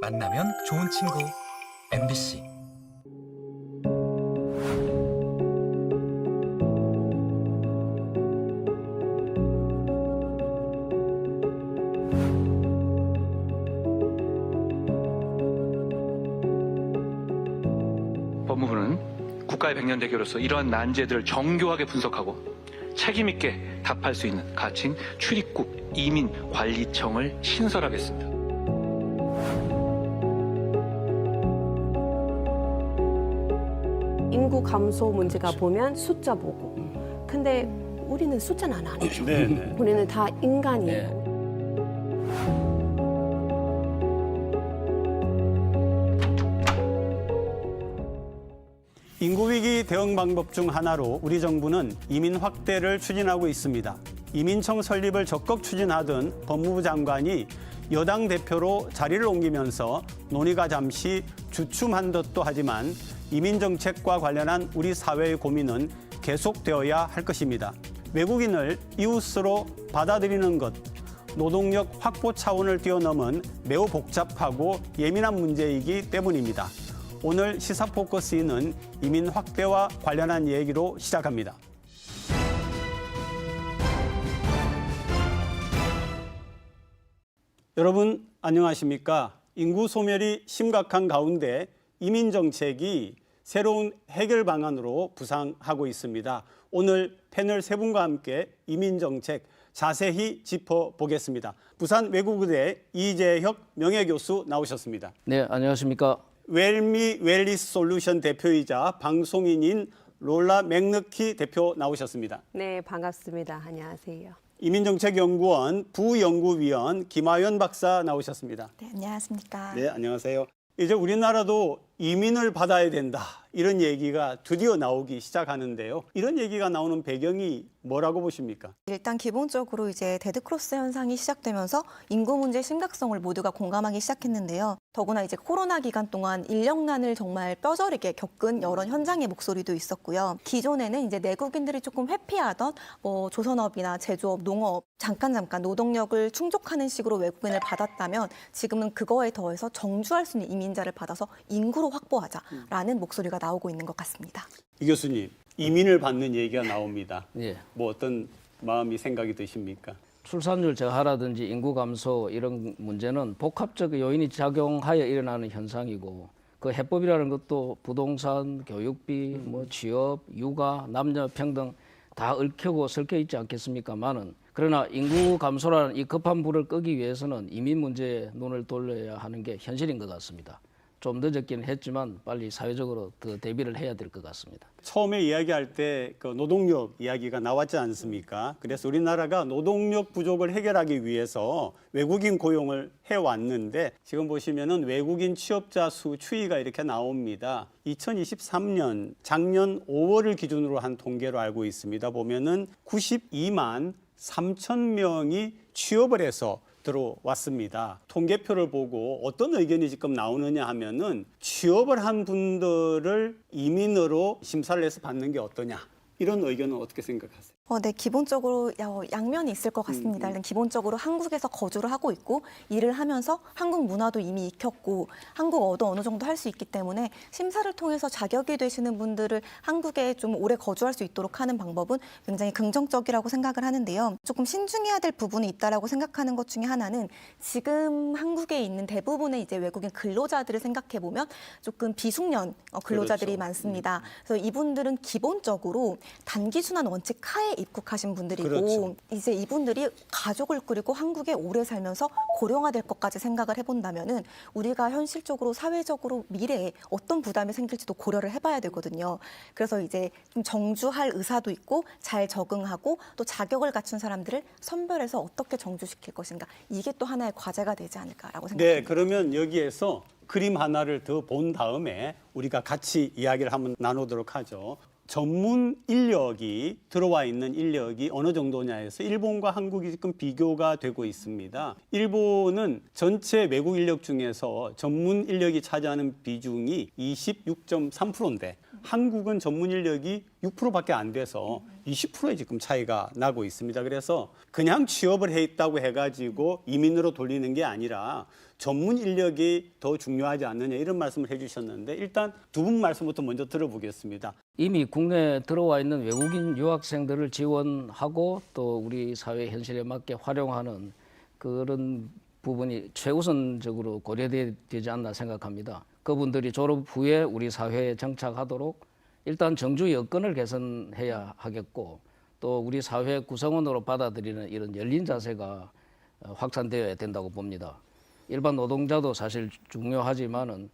만나면 좋은 친구 MBC. 법무부는 국가의 백년대교로서 이러한 난제들을 정교하게 분석하고 책임 있게 답할 수 있는 가칭 출입국 이민관리청을 신설하겠습니다. 인구 감소 문제가 보면 숫자 보고. 근데 우리는 숫자는 안 하죠. 네. 우리는 다 인간이에요. 인구위기 대응 방법 중 하나로 우리 정부는 이민 확대를 추진하고 있습니다. 이민청 설립을 적극 추진하던 법무부 장관이 여당 대표로 자리를 옮기면서 논의가 잠시 주춤한 듯도 하지만 이민 정책과 관련한 우리 사회의 고민은 계속되어야 할 것입니다. 외국인을 이웃으로 받아들이는 것, 노동력 확보 차원을 뛰어넘은 매우 복잡하고 예민한 문제이기 때문입니다. 오늘 시사 포커스는 이민 확대와 관련한 얘기로 시작합니다. 여러분 안녕하십니까? 인구 소멸이 심각한 가운데 이민 정책이 새로운 해결 방안으로 부상하고 있습니다. 오늘 패널 세 분과 함께 이민 정책 자세히 짚어보겠습니다. 부산 외국의대 이재혁 명예교수 나오셨습니다. 네, 안녕하십니까? 웰미 웰리스 솔루션 대표이자 방송인인 롤라 맥너키 대표 나오셨습니다. 네, 반갑습니다. 안녕하세요. 이민정책연구원 부연구위원 김하연 박사 나오셨습니다. 네, 안녕하십니까. 네, 안녕하세요. 이제 우리나라도 이민을 받아야 된다 이런 얘기가 드디어 나오기 시작하는데요. 이런 얘기가 나오는 배경이 뭐라고 보십니까? 일단 기본적으로 이제 데드크로스 현상이 시작되면서 인구 문제의 심각성을 모두가 공감하기 시작했는데요. 더구나 이제 코로나 기간 동안 인력난을 정말 뼈저리게 겪은 여러 현장의 목소리도 있었고요. 기존에는 이제 내국인들이 조금 회피하던 뭐 조선업이나 제조업, 농업 잠깐 노동력을 충족하는 식으로 외국인을 받았다면 지금은 그거에 더해서 정주할 수 있는 이민자를 받아서 인구로 확보하자라는 목소리가 나오고 있는 것 같습니다. 이 교수님, 이민을 받는 얘기가 나옵니다. 예. 뭐 어떤 마음이 생각이 드십니까? 출산율 저하라든지 인구 감소 이런 문제는 복합적 요인이 작용하여 일어나는 현상이고 그 해법이라는 것도 부동산, 교육비, 뭐 취업, 육아, 남녀 평등 다 얽히고 설켜 있지 않겠습니까만은 그러나 인구 감소라는 이 급한 불을 끄기 위해서는 이민 문제에 눈을 돌려야 하는 게 현실인 것 같습니다. 좀 늦었기는 했지만 빨리 사회적으로 더 대비를 해야 될 것 같습니다. 처음에 이야기할 때 그 노동력 이야기가 나왔지 않습니까? 그래서 우리나라가 노동력 부족을 해결하기 위해서 외국인 고용을 해왔는데 지금 보시면은 외국인 취업자 수 추이가 이렇게 나옵니다. 2023년 작년 5월을 기준으로 한 통계로 알고 있습니다. 보면은 92만 3천 명이 취업을 해서 들어왔습니다. 통계표를 보고 어떤 의견이 지금 나오느냐 하면은 취업을 한 분들을 이민으로 심사를 해서 받는 게 어떠냐 이런 의견은 어떻게 생각하세요? 네, 기본적으로 양면이 있을 것 같습니다. 일단 기본적으로 한국에서 거주를 하고 있고 일을 하면서 한국 문화도 이미 익혔고 한국어도 어느 정도 할 수 있기 때문에 심사를 통해서 자격이 되시는 분들을 한국에 좀 오래 거주할 수 있도록 하는 방법은 굉장히 긍정적이라고 생각을 하는데요. 조금 신중해야 될 부분이 있다라고 생각하는 것 중에 하나는 지금 한국에 있는 대부분의 이제 외국인 근로자들을 생각해 보면 조금 비숙련 근로자들이 그렇죠. 많습니다. 그래서 이분들은 기본적으로 단기순환 원칙 하에 입국하신 분들이고 그렇죠. 이제 이분들이 가족을 꾸리고 한국에 오래 살면서 고령화될 것까지 생각을 해본다면은 우리가 현실적으로 사회적으로 미래에 어떤 부담이 생길지도 고려를 해봐야 되거든요. 그래서 이제 좀 정주할 의사도 있고 잘 적응하고 또 자격을 갖춘 사람들을 선별해서 어떻게 정주시킬 것인가 이게 또 하나의 과제가 되지 않을까라고 생각합니다. 네, 그러면 여기에서 그림 하나를 더 본 다음에 우리가 같이 이야기를 한번 나누도록 하죠. 전문 인력이 들어와 있는 인력이 어느 정도냐 해서 일본과 한국이 지금 비교가 되고 있습니다. 일본은 전체 외국 인력 중에서 전문 인력이 차지하는 비중이 26.3%인데 한국은 전문 인력이 6%밖에 안 돼서 20%의 지금 차이가 나고 있습니다. 그래서 그냥 취업을 해 있다고 해가지고 이민으로 돌리는 게 아니라 전문 인력이 더 중요하지 않느냐 이런 말씀을 해주셨는데 일단 두 분 말씀부터 먼저 들어보겠습니다. 이미 국내에 들어와 있는 외국인 유학생들을 지원하고 또 우리 사회 현실에 맞게 활용하는 그런 부분이 최우선적으로 고려돼야 되지 않나 생각합니다. 그분들이 졸업 후에 우리 사회에 정착하도록 일단 정주 여건을 개선해야 하겠고 또 우리 사회 구성원으로 받아들이는 이런 열린 자세가 확산되어야 된다고 봅니다. 일반 노동자도 사실 중요하지만은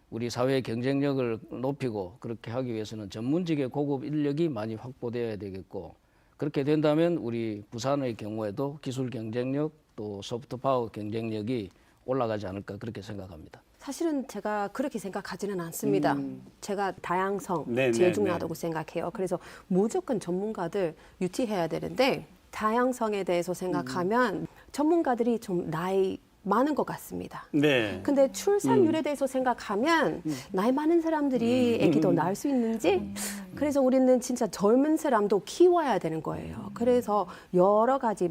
우리 사회의 경쟁력을 높이고 그렇게 하기 위해서는 전문직의 고급 인력이 많이 확보되어야 되겠고 그렇게 된다면 우리 부산의 경우에도 기술 경쟁력 또 소프트 파워 경쟁력이 올라가지 않을까 그렇게 생각합니다. 사실은 제가 그렇게 생각하지는 않습니다. 제가 다양성 네, 제일 네, 중요하다고 네. 생각해요. 그래서 무조건 전문가들 유치해야 되는데 다양성에 대해서 생각하면 전문가들이 좀 나이 많은 것 같습니다. 네. 근데 출산율에 대해서 생각하면 나이 많은 사람들이 아기도 낳을 수 있는지 그래서 우리는 진짜 젊은 사람도 키워야 되는 거예요. 그래서 여러 가지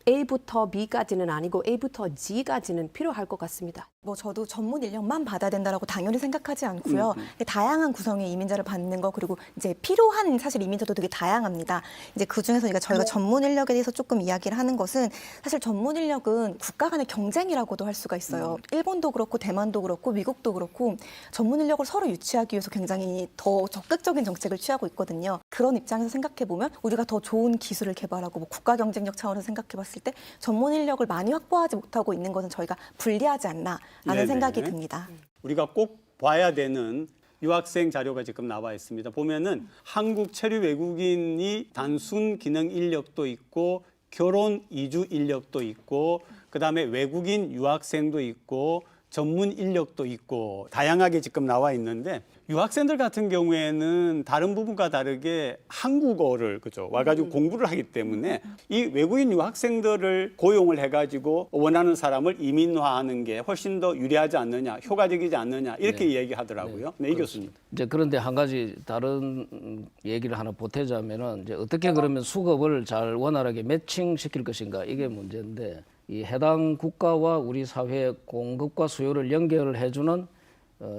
A부터 B까지는 아니고 A부터 G까지는 필요할 것 같습니다. 뭐 저도 전문 인력만 받아야 된다라고 당연히 생각하지 않고요. 다양한 구성의 이민자를 받는 거 그리고 이제 필요한 사실 이민자도 되게 다양합니다. 이제 그 중에서 저희가 전문 인력에 대해서 조금 이야기를 하는 것은 사실 전문 인력은 국가 간의 경쟁이라고도 할 수가 있어요. 일본도 그렇고 대만도 그렇고 미국도 그렇고 전문 인력을 서로 유치하기 위해서 굉장히 더 적극적인 정책을 취하고 있거든요. 그런 입장에서 생각해 보면 우리가 더 좋은 기술을 개발하고 뭐 국가 경쟁력 차원에서 생각해 봤을 때 전문 인력을 많이 확보하지 못하고 있는 것은 저희가 불리하지 않나. 라는 네네. 생각이 듭니다. 우리가 꼭 봐야 되는 유학생 자료가 지금 나와 있습니다. 보면은 한국 체류 외국인이 단순 기능 인력도 있고 결혼 이주 인력도 있고 그다음에 외국인 유학생도 있고 전문 인력도 있고 다양하게 지금 나와 있는데 유학생들 같은 경우에는 다른 부분과 다르게 한국어를 그죠 와가지고 공부를 하기 때문에 이 외국인 유학생들을 고용을 해가지고 원하는 사람을 이민화하는 게 훨씬 더 유리하지 않느냐 효과적이지 않느냐 이렇게 이야기하더라고요. 네, 이 교수님. 이제 그런데 한 가지 다른 얘기를 하나 보태자면은 이제 어떻게 그러면 수급을 잘 원활하게 매칭시킬 것인가 이게 문제인데 이 해당 국가와 우리 사회의 공급과 수요를 연결해주는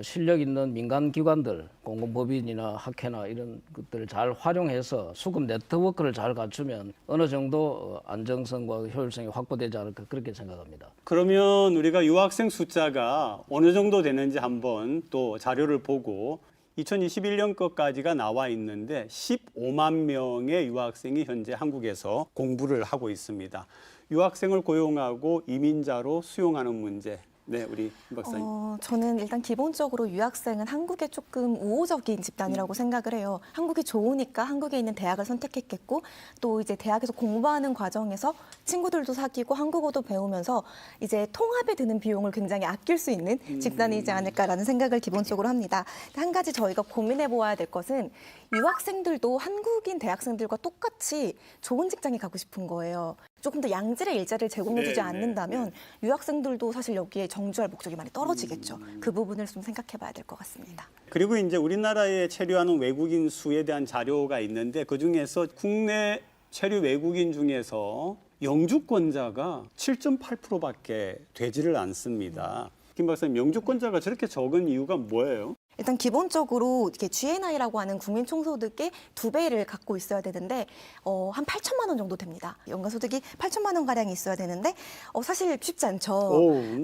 실력 있는 민간 기관들, 공공법인이나 학회나 이런 것들을 잘 활용해서 수급 네트워크를 잘 갖추면 어느 정도 안정성과 효율성이 확보되지 않을까 그렇게 생각합니다. 그러면 우리가 유학생 숫자가 어느 정도 되는지 한번 또 자료를 보고 2021년 것까지가 나와 있는데 15만 명의 유학생이 현재 한국에서 공부를 하고 있습니다. 유학생을 고용하고 이민자로 수용하는 문제. 네, 우리 김 박사님. 저는 일단 기본적으로 유학생은 한국에 조금 우호적인 집단이라고 생각을 해요. 한국이 좋으니까 한국에 있는 대학을 선택했겠고 또 이제 대학에서 공부하는 과정에서 친구들도 사귀고 한국어도 배우면서 이제 통합에 드는 비용을 굉장히 아낄 수 있는 집단이지 않을까라는 생각을 기본적으로 합니다. 한 가지 저희가 고민해 보아야 될 것은 유학생들도 한국인 대학생들과 똑같이 좋은 직장에 가고 싶은 거예요. 조금 더 양질의 일자리를 제공해주지 않는다면 유학생들도 사실 여기에 정주할 목적이 많이 떨어지겠죠. 그 부분을 좀 생각해봐야 될 것 같습니다. 그리고 이제 우리나라에 체류하는 외국인 수에 대한 자료가 있는데 그 중에서 국내 체류 외국인 중에서 영주권자가 7.8%밖에 되지를 않습니다. 김 박사님, 영주권자가 저렇게 적은 이유가 뭐예요? 일단 기본적으로 이렇게 GNI라고 하는 국민 총소득의 2배를 갖고 있어야 되는데 한 8천만 원 정도 됩니다. 연간 소득이 8천만 원 가량이 있어야 되는데 사실 쉽지 않죠.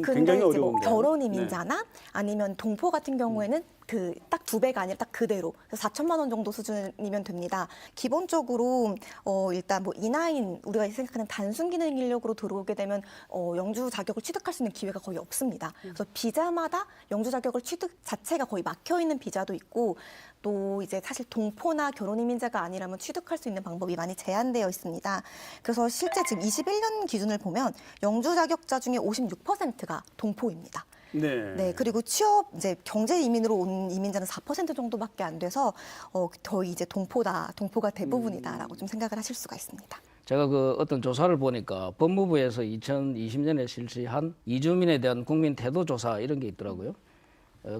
근데 굉장히 이제 뭐 어려운데요. 결혼 이민자나 아니면 동포 같은 경우에는 그 딱 2배가 아니라 딱 그대로 4천만 원 정도 수준이면 됩니다. 기본적으로 일단 뭐 인하인 우리가 생각하는 단순 기능 인력으로 들어오게 되면 영주 자격을 취득할 수 있는 기회가 거의 없습니다. 그래서 비자마다 영주 자격을 취득 자체가 거의 막혀 있는 비자도 있고 또 이제 사실 동포나 결혼 이민자가 아니라면 취득할 수 있는 방법이 많이 제한되어 있습니다. 그래서 실제 지금 21년 기준을 보면 영주 자격자 중에 56%가 동포입니다. 네, 그리고 취업 이제 경제 이민으로 온 이민자는 4% 정도밖에 안 돼서 거의 이제 동포가 대부분이다라고 좀 생각을 하실 수가 있습니다. 제가 그 어떤 조사를 보니까 법무부에서 2020년에 실시한 이주민에 대한 국민 태도 조사 이런 게 있더라고요.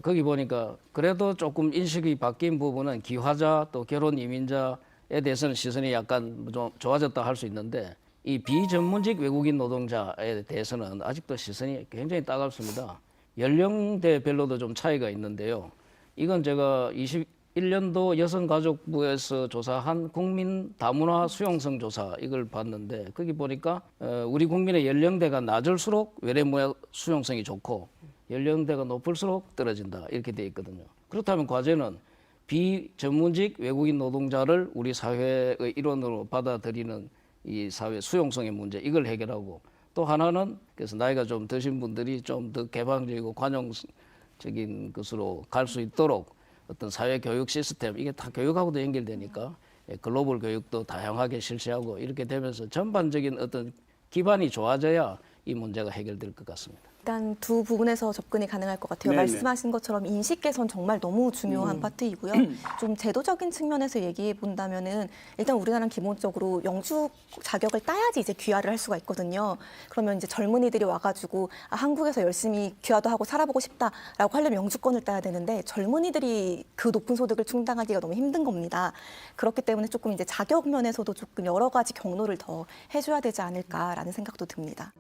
거기 보니까 그래도 조금 인식이 바뀐 부분은 기화자 또 결혼 이민자에 대해서는 시선이 약간 좀 좋아졌다 할 수 있는데 이 비전문직 외국인 노동자에 대해서는 아직도 시선이 굉장히 따갑습니다. 연령대별로도 좀 차이가 있는데요. 이건 제가 21년도 여성가족부에서 조사한 국민 다문화 수용성 조사 이걸 봤는데 거기 보니까 우리 국민의 연령대가 낮을수록 외래무화 수용성이 좋고 연령대가 높을수록 떨어진다 이렇게 돼 있거든요. 그렇다면 과제는 비전문직 외국인 노동자를 우리 사회의 일원으로 받아들이는 이 사회 수용성의 문제 이걸 해결하고 또 하나는 그래서 나이가 좀 드신 분들이 좀 더 개방적이고 관용적인 것으로 갈 수 있도록 어떤 사회 교육 시스템 이게 다 교육하고도 연결되니까 글로벌 교육도 다양하게 실시하고 이렇게 되면서 전반적인 어떤 기반이 좋아져야 이 문제가 해결될 것 같습니다. 일단 두 부분에서 접근이 가능할 것 같아요. 네네. 말씀하신 것처럼 인식 개선 정말 너무 중요한 파트이고요. 좀 제도적인 측면에서 얘기해 본다면은 일단 우리나라는 기본적으로 영주 자격을 따야지 이제 귀화를 할 수가 있거든요. 그러면 이제 젊은이들이 와가지고 한국에서 열심히 귀화도 하고 살아보고 싶다라고 하려면 영주권을 따야 되는데 젊은이들이 그 높은 소득을 충당하기가 너무 힘든 겁니다. 그렇기 때문에 조금 이제 자격 면에서도 조금 여러 가지 경로를 더 해줘야 되지 않을까라는 생각도 듭니다.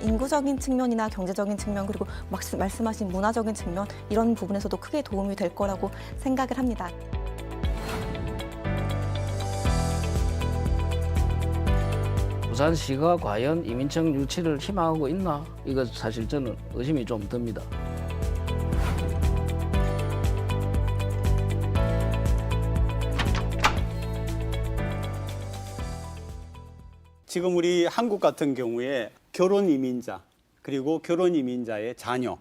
인구적인 측면이나 경제적인 측면 그리고 말씀하신 문화적인 측면 이런 부분에서도 크게 도움이 될 거라고 생각을 합니다. 부산시가 과연 이민청 유치를 희망하고 있나? 이거 사실 저는 의심이 좀 듭니다. 지금 우리 한국 같은 경우에 결혼 이민자, 그리고 결혼 이민자의 자녀,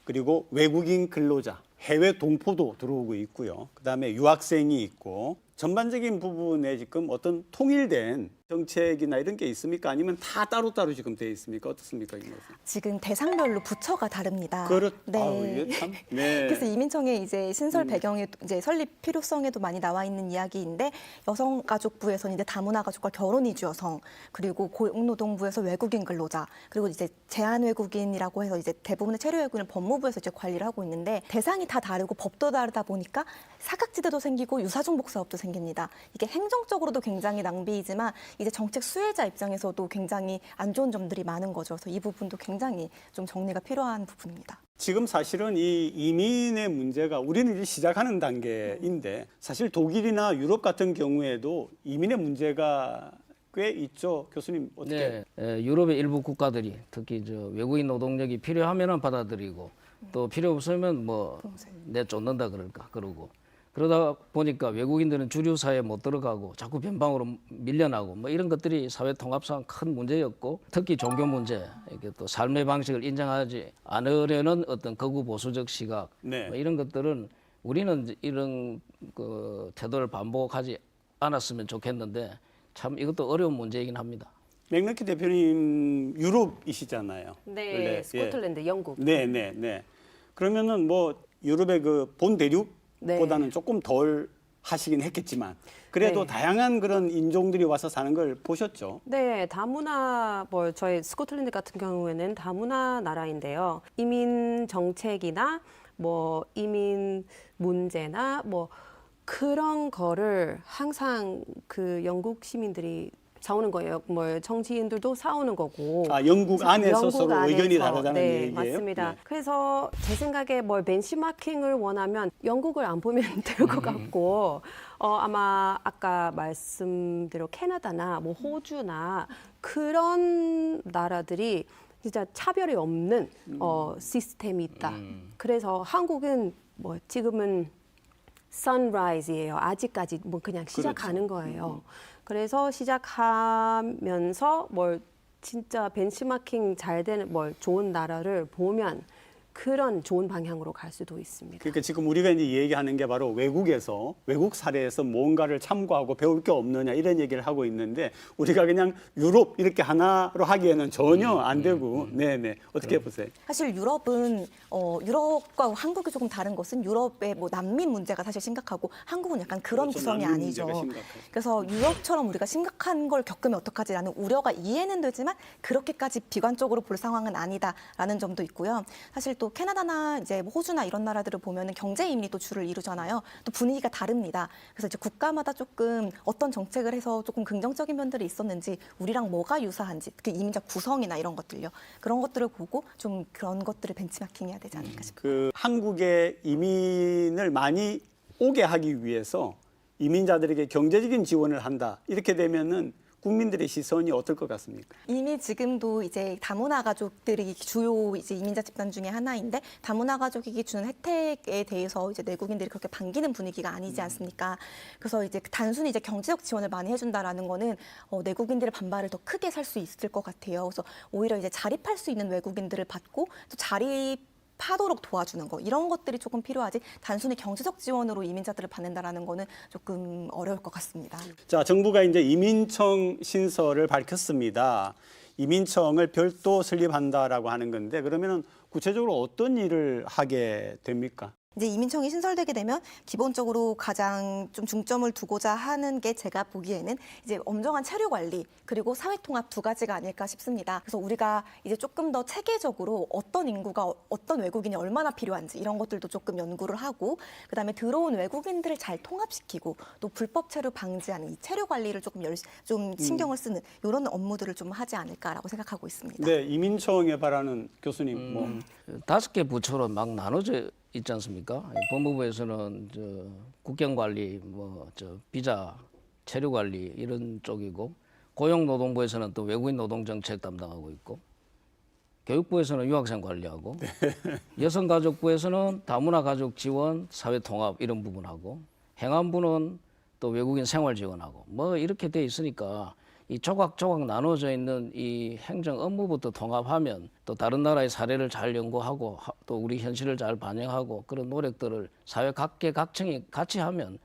그리고 외국인 근로자, 해외 동포도 들어오고 있고요. 그다음에 유학생이 있고 전반적인 부분에 지금 어떤 통일된 정책이나 이런 게 있습니까? 아니면 다 따로따로 지금 돼 있습니까? 어떻습니까? 지금 대상별로 부처가 다릅니다. 네. 아우, 이게 참. 네. 그래서 이민청의 이제 신설 배경에 이제 설립 필요성에도 많이 나와 있는 이야기인데 여성가족부에서는 이제 다문화 가족과 결혼 이주 여성 그리고 고용노동부에서 외국인 근로자 그리고 이제 제한 외국인이라고 해서 이제 대부분의 체류 외국인을 법무부에서 이제 관리를 하고 있는데 대상이 다 다르고 법도 다르다 보니까 사각지대도 생기고 유사중 복사업도 생깁니다. 이게 행정적으로도 굉장히 낭비이지만 이제 정책 수혜자 입장에서도 굉장히 안 좋은 점들이 많은 거죠. 그래서 이 부분도 굉장히 좀 정리가 필요한 부분입니다. 지금 사실은 이 이민의 문제가 우리는 이제 시작하는 단계인데 사실 독일이나 유럽 같은 경우에도 이민의 문제가 꽤 있죠. 교수님 어떻게? 네, 유럽의 일부 국가들이 특히 저 외국인 노동력이 필요하면은 받아들이고 또 필요 없으면 뭐 내쫓는다 그러고 그러다 보니까 외국인들은 주류 사회에 못 들어가고 자꾸 변방으로 밀려나고 뭐 이런 것들이 사회 통합상 큰 문제였고 특히 종교 문제 이게 또 삶의 방식을 인정하지 않으려는 어떤 거구 보수적 시각 네. 뭐 이런 것들은 우리는 이런 그 태도를 반복하지 않았으면 좋겠는데 참 이것도 어려운 문제이긴 합니다. 맥너키 대표님 유럽이시잖아요. 네, 원래. 스코틀랜드, 영국. 네. 그러면은 뭐 유럽의 그 본 대륙보다는 네. 조금 덜 하시긴 했겠지만 그래도 네. 다양한 그런 인종들이 와서 사는 걸 보셨죠. 네, 다문화 저희 스코틀랜드 같은 경우에는 다문화 나라인데요. 이민 정책이나 뭐 이민 문제나 뭐 그런 거를 항상 그 영국 시민들이 싸우는 거예요. 뭐 정치인들도 싸우는 거고. 아, 영국 안에서 영국 서로 의견이 안에서. 다르다는 네, 얘기예요? 맞습니다. 네. 그래서 제 생각에 뭐 벤치마킹을 원하면 영국을 안 보면 될 것 같고 아마 아까 말씀대로 캐나다나 뭐 호주나 그런 나라들이 진짜 차별이 없는 시스템이 있다. 그래서 한국은 뭐 지금은 선라이즈예요. 아직까지 뭐 그냥 시작하는 거예요. 그래서 시작하면서 뭘 진짜 벤치마킹 잘 되는 뭘 좋은 나라를 보면 그런 좋은 방향으로 갈 수도 있습니다. 그러니까 지금 우리가 이제 얘기하는 게 바로 외국에서 외국 사례에서 뭔가를 참고하고 배울 게 없느냐 이런 얘기를 하고 있는데 우리가 그냥 유럽 이렇게 하나로 하기에는 전혀 안 되고 네네 어떻게 보세요? 사실 유럽은 유럽과 한국이 조금 다른 것은 유럽의 뭐 난민 문제가 사실 심각하고 한국은 약간 그런 그렇죠. 구성이 난민 아니죠. 문제가 심각하죠. 그래서 유럽처럼 우리가 심각한 걸 겪으면 어떡하지라는 우려가 이해는 되지만 그렇게까지 비관적으로 볼 상황은 아니다라는 점도 있고요. 사실 또 또 캐나다나 이제 뭐 호주나 이런 나라들을 보면은 경제 이민이 또 주를 이루잖아요. 또 분위기가 다릅니다. 그래서 이제 국가마다 조금 어떤 정책을 해서 조금 긍정적인 면들이 있었는지, 우리랑 뭐가 유사한지, 특히 이민자 구성이나 이런 것들요. 그런 것들을 보고 좀 그런 것들을 벤치마킹해야 되지 않을까 싶어요. 그 한국에 이민을 많이 오게 하기 위해서 이민자들에게 경제적인 지원을 한다. 이렇게 되면은 국민들의 시선이 어떨 것 같습니까? 이미 지금도 이제 다문화 가족들이 주요 이제 이민자 집단 중에 하나인데, 다문화 가족에게 주는 혜택에 대해서 이제 내국인들이 그렇게 반기는 분위기가 아니지 않습니까? 그래서 이제 단순히 이제 경제적 지원을 많이 해준다라는 거는 내국인들의 반발을 더 크게 살 수 있을 것 같아요. 그래서 오히려 이제 자립할 수 있는 외국인들을 받고 또 자립하도록 도와주는 거, 이런 것들이 조금 필요하지, 단순히 경제적 지원으로 이민자들을 받는다라는 거는 조금 어려울 것 같습니다. 자, 정부가 이제 이민청 신설을 밝혔습니다. 이민청을 별도 설립한다라고 하는 건데, 그러면은 구체적으로 어떤 일을 하게 됩니까? 이제 이민청이 신설되게 되면 기본적으로 가장 좀 중점을 두고자 하는 게, 제가 보기에는 이제 엄정한 체류 관리 그리고 사회 통합 두 가지가 아닐까 싶습니다. 그래서 우리가 이제 조금 더 체계적으로 어떤 인구가, 어떤 외국인이 얼마나 필요한지 이런 것들도 조금 연구를 하고, 그다음에 들어온 외국인들을 잘 통합시키고 또 불법 체류 방지하는 이 체류 관리를 좀 신경을 쓰는 이런 업무들을 좀 하지 않을까라고 생각하고 있습니다. 네, 이민청에 바라는 교수님 뭐 5개 부처로 막 나눠져 있지 않습니까? 법무부에서는 국경관리, 비자, 체류관리 이런 쪽이고, 고용노동부에서는 또 외국인 노동정책 담당하고 있고, 교육부에서는 유학생 관리하고, 여성가족부에서는 다문화 가족 지원, 사회통합 이런 부분하고, 행안부는 또 외국인 생활 지원하고, 뭐 이렇게 돼 있으니까 이 조각조각 나눠져 있는 이 행정 업무부터 통합하면, 또 다른 나라의 사례를 잘 연구하고 또 우리 현실을 잘 반영하고 그런 노력들을 사회 각계각층이 같이 하면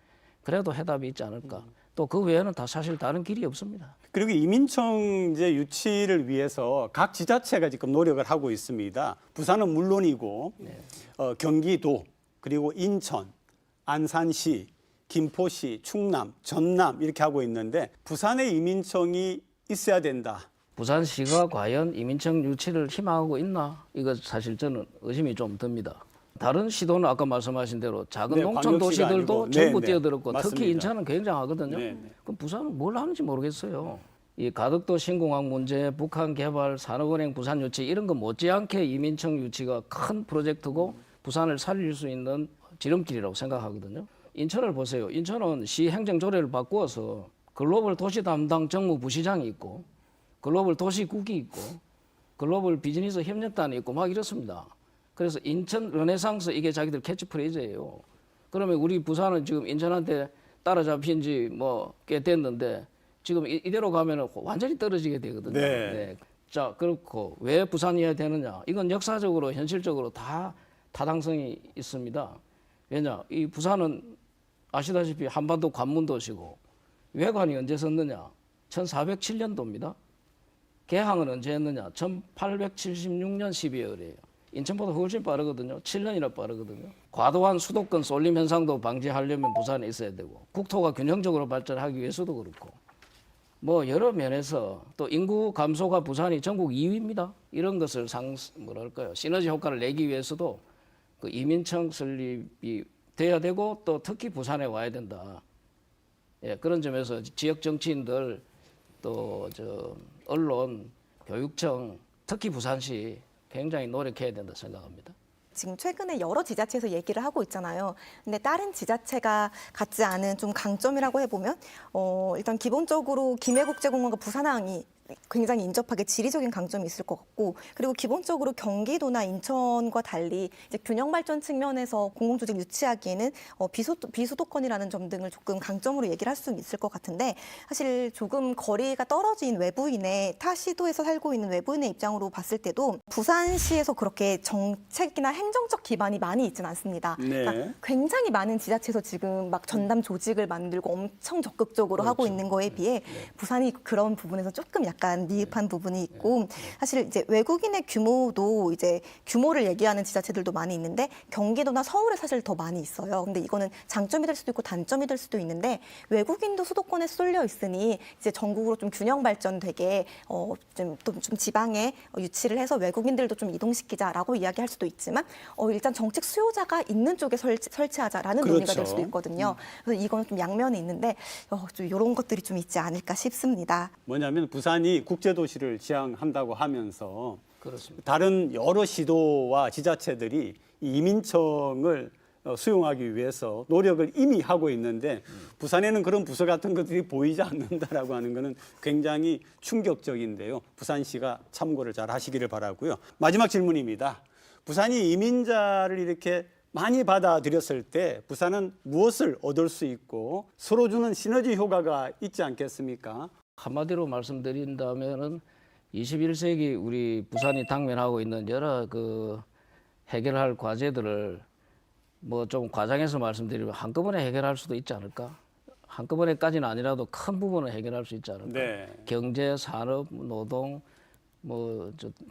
그래도 해답이 있지 않을까. 또 그 외에는 다 사실 다른 길이 없습니다. 그리고 이민청 이제 유치를 위해서 각 지자체가 지금 노력을 하고 있습니다. 부산은 물론이고 경기도, 그리고 인천, 안산시, 김포시, 충남, 전남 이렇게 하고 있는데, 부산에 이민청이 있어야 된다. 부산시가 과연 이민청 유치를 희망하고 있나? 이거 사실 저는 의심이 좀 듭니다. 다른 시도는 아까 말씀하신 대로 작은 네, 농촌 광역시가 도시들도 아니고. 전부 네, 뛰어들었고, 맞습니다. 특히 인천은 굉장하거든요. 네, 네. 그럼 부산은 뭘 하는지 모르겠어요. 이 가덕도 신공항 문제, 북한 개발, 산업은행 부산 유치 이런 거 못지않게 이민청 유치가 큰 프로젝트고 부산을 살릴 수 있는 지름길이라고 생각하거든요. 인천을 보세요. 인천은 시 행정조례를 바꾸어서 글로벌 도시 담당 정무부시장이 있고, 글로벌 도시국이 있고, 글로벌 비즈니스 협력단이 있고 막 이렇습니다. 그래서 인천 르네상스 이게 자기들 캐치프레이즈예요. 그러면 우리 부산은 지금 인천한테 따라잡힌 지 뭐 꽤 됐는데, 지금 이대로 가면 완전히 떨어지게 되거든요. 네. 자, 그렇고 왜 부산이어야 되느냐? 이건 역사적으로 현실적으로 다 타당성이 있습니다. 왜냐? 이 부산은 아시다시피 한반도 관문도시고, 외관이 언제 섰느냐? 1407년도입니다. 개항은 언제 했느냐? 1876년 12월이에요. 인천보다 훨씬 빠르거든요. 7년이나 빠르거든요. 과도한 수도권 쏠림 현상도 방지하려면 부산에 있어야 되고, 국토가 균형적으로 발전하기 위해서도 그렇고, 뭐 여러 면에서 또 인구 감소가 부산이 전국 2위입니다. 이런 것을 시너지 효과를 내기 위해서도 그 이민청 설립이 돼야 되고, 또 특히 부산에 와야 된다. 예, 그런 점에서 지역 정치인들, 또 언론, 교육청, 특히 부산시 굉장히 노력해야 된다 생각합니다. 지금 최근에 여러 지자체에서 얘기를 하고 있잖아요. 근데 다른 지자체가 갖지 않은 좀 강점이라고 해보면, 일단 기본적으로 김해국제공항과 부산항이 굉장히 인접하게 지리적인 강점이 있을 것 같고, 그리고 기본적으로 경기도나 인천과 달리 이제 균형 발전 측면에서 공공조직 유치하기에는 비수도권이라는 점 등을 조금 강점으로 얘기를 할 수 있을 것 같은데, 사실 조금 거리가 떨어진 외부인의, 타 시도에서 살고 있는 외부인의 입장으로 봤을 때도 부산시에서 그렇게 정책이나 행정적 기반이 많이 있지는 않습니다. 네. 그러니까 굉장히 많은 지자체에서 지금 막 전담 조직을 만들고 엄청 적극적으로 하고 있는 거에 비해 부산이 그런 부분에서 조금 약간 약간 미흡한 부분이 있고 사실 이제 외국인의 규모도 이제 규모를 얘기하는 지자체들도 많이 있는데 경기도나 서울에 사실 더 많이 있어요. 근데 이거는 장점이 될 수도 있고 단점이 될 수도 있는데 외국인도 수도권에 쏠려 있으니 이제 전국으로 좀 균형 발전되게 좀 지방에 유치를 해서 외국인들도 좀 이동시키자라고 이야기할 수도 있지만 일단 정책 수요자가 있는 쪽에 설치하자라는 논의가 될 그렇죠. 수도 있거든요. 그래서 이거는 좀 양면이 있는데 좀 이런 것들이 좀 있지 않을까 싶습니다. 뭐냐면 부산이 국제도시를 지향한다고 하면서 그렇습니다. 다른 여러 시도와 지자체들이 이 이민청을 수용하기 위해서 노력을 이미 하고 있는데 부산에는 그런 부서 같은 것들이 보이지 않는다라고 하는 것은 굉장히 충격적인데요. 부산시가 참고를 잘 하시기를 바라고요. 마지막 질문입니다. 부산이 이민자를 이렇게 많이 받아들였을 때 부산은 무엇을 얻을 수 있고 서로 주는 시너지 효과가 있지 않겠습니까? 한마디로 말씀드린다면은 21세기 우리 부산이 당면하고 있는 여러 그 해결할 과제들을 뭐 좀 과장해서 말씀드리면 한꺼번에 해결할 수도 있지 않을까? 한꺼번에까지는 아니라도 큰 부분을 해결할 수 있지 않을까? 네. 경제, 산업, 노동,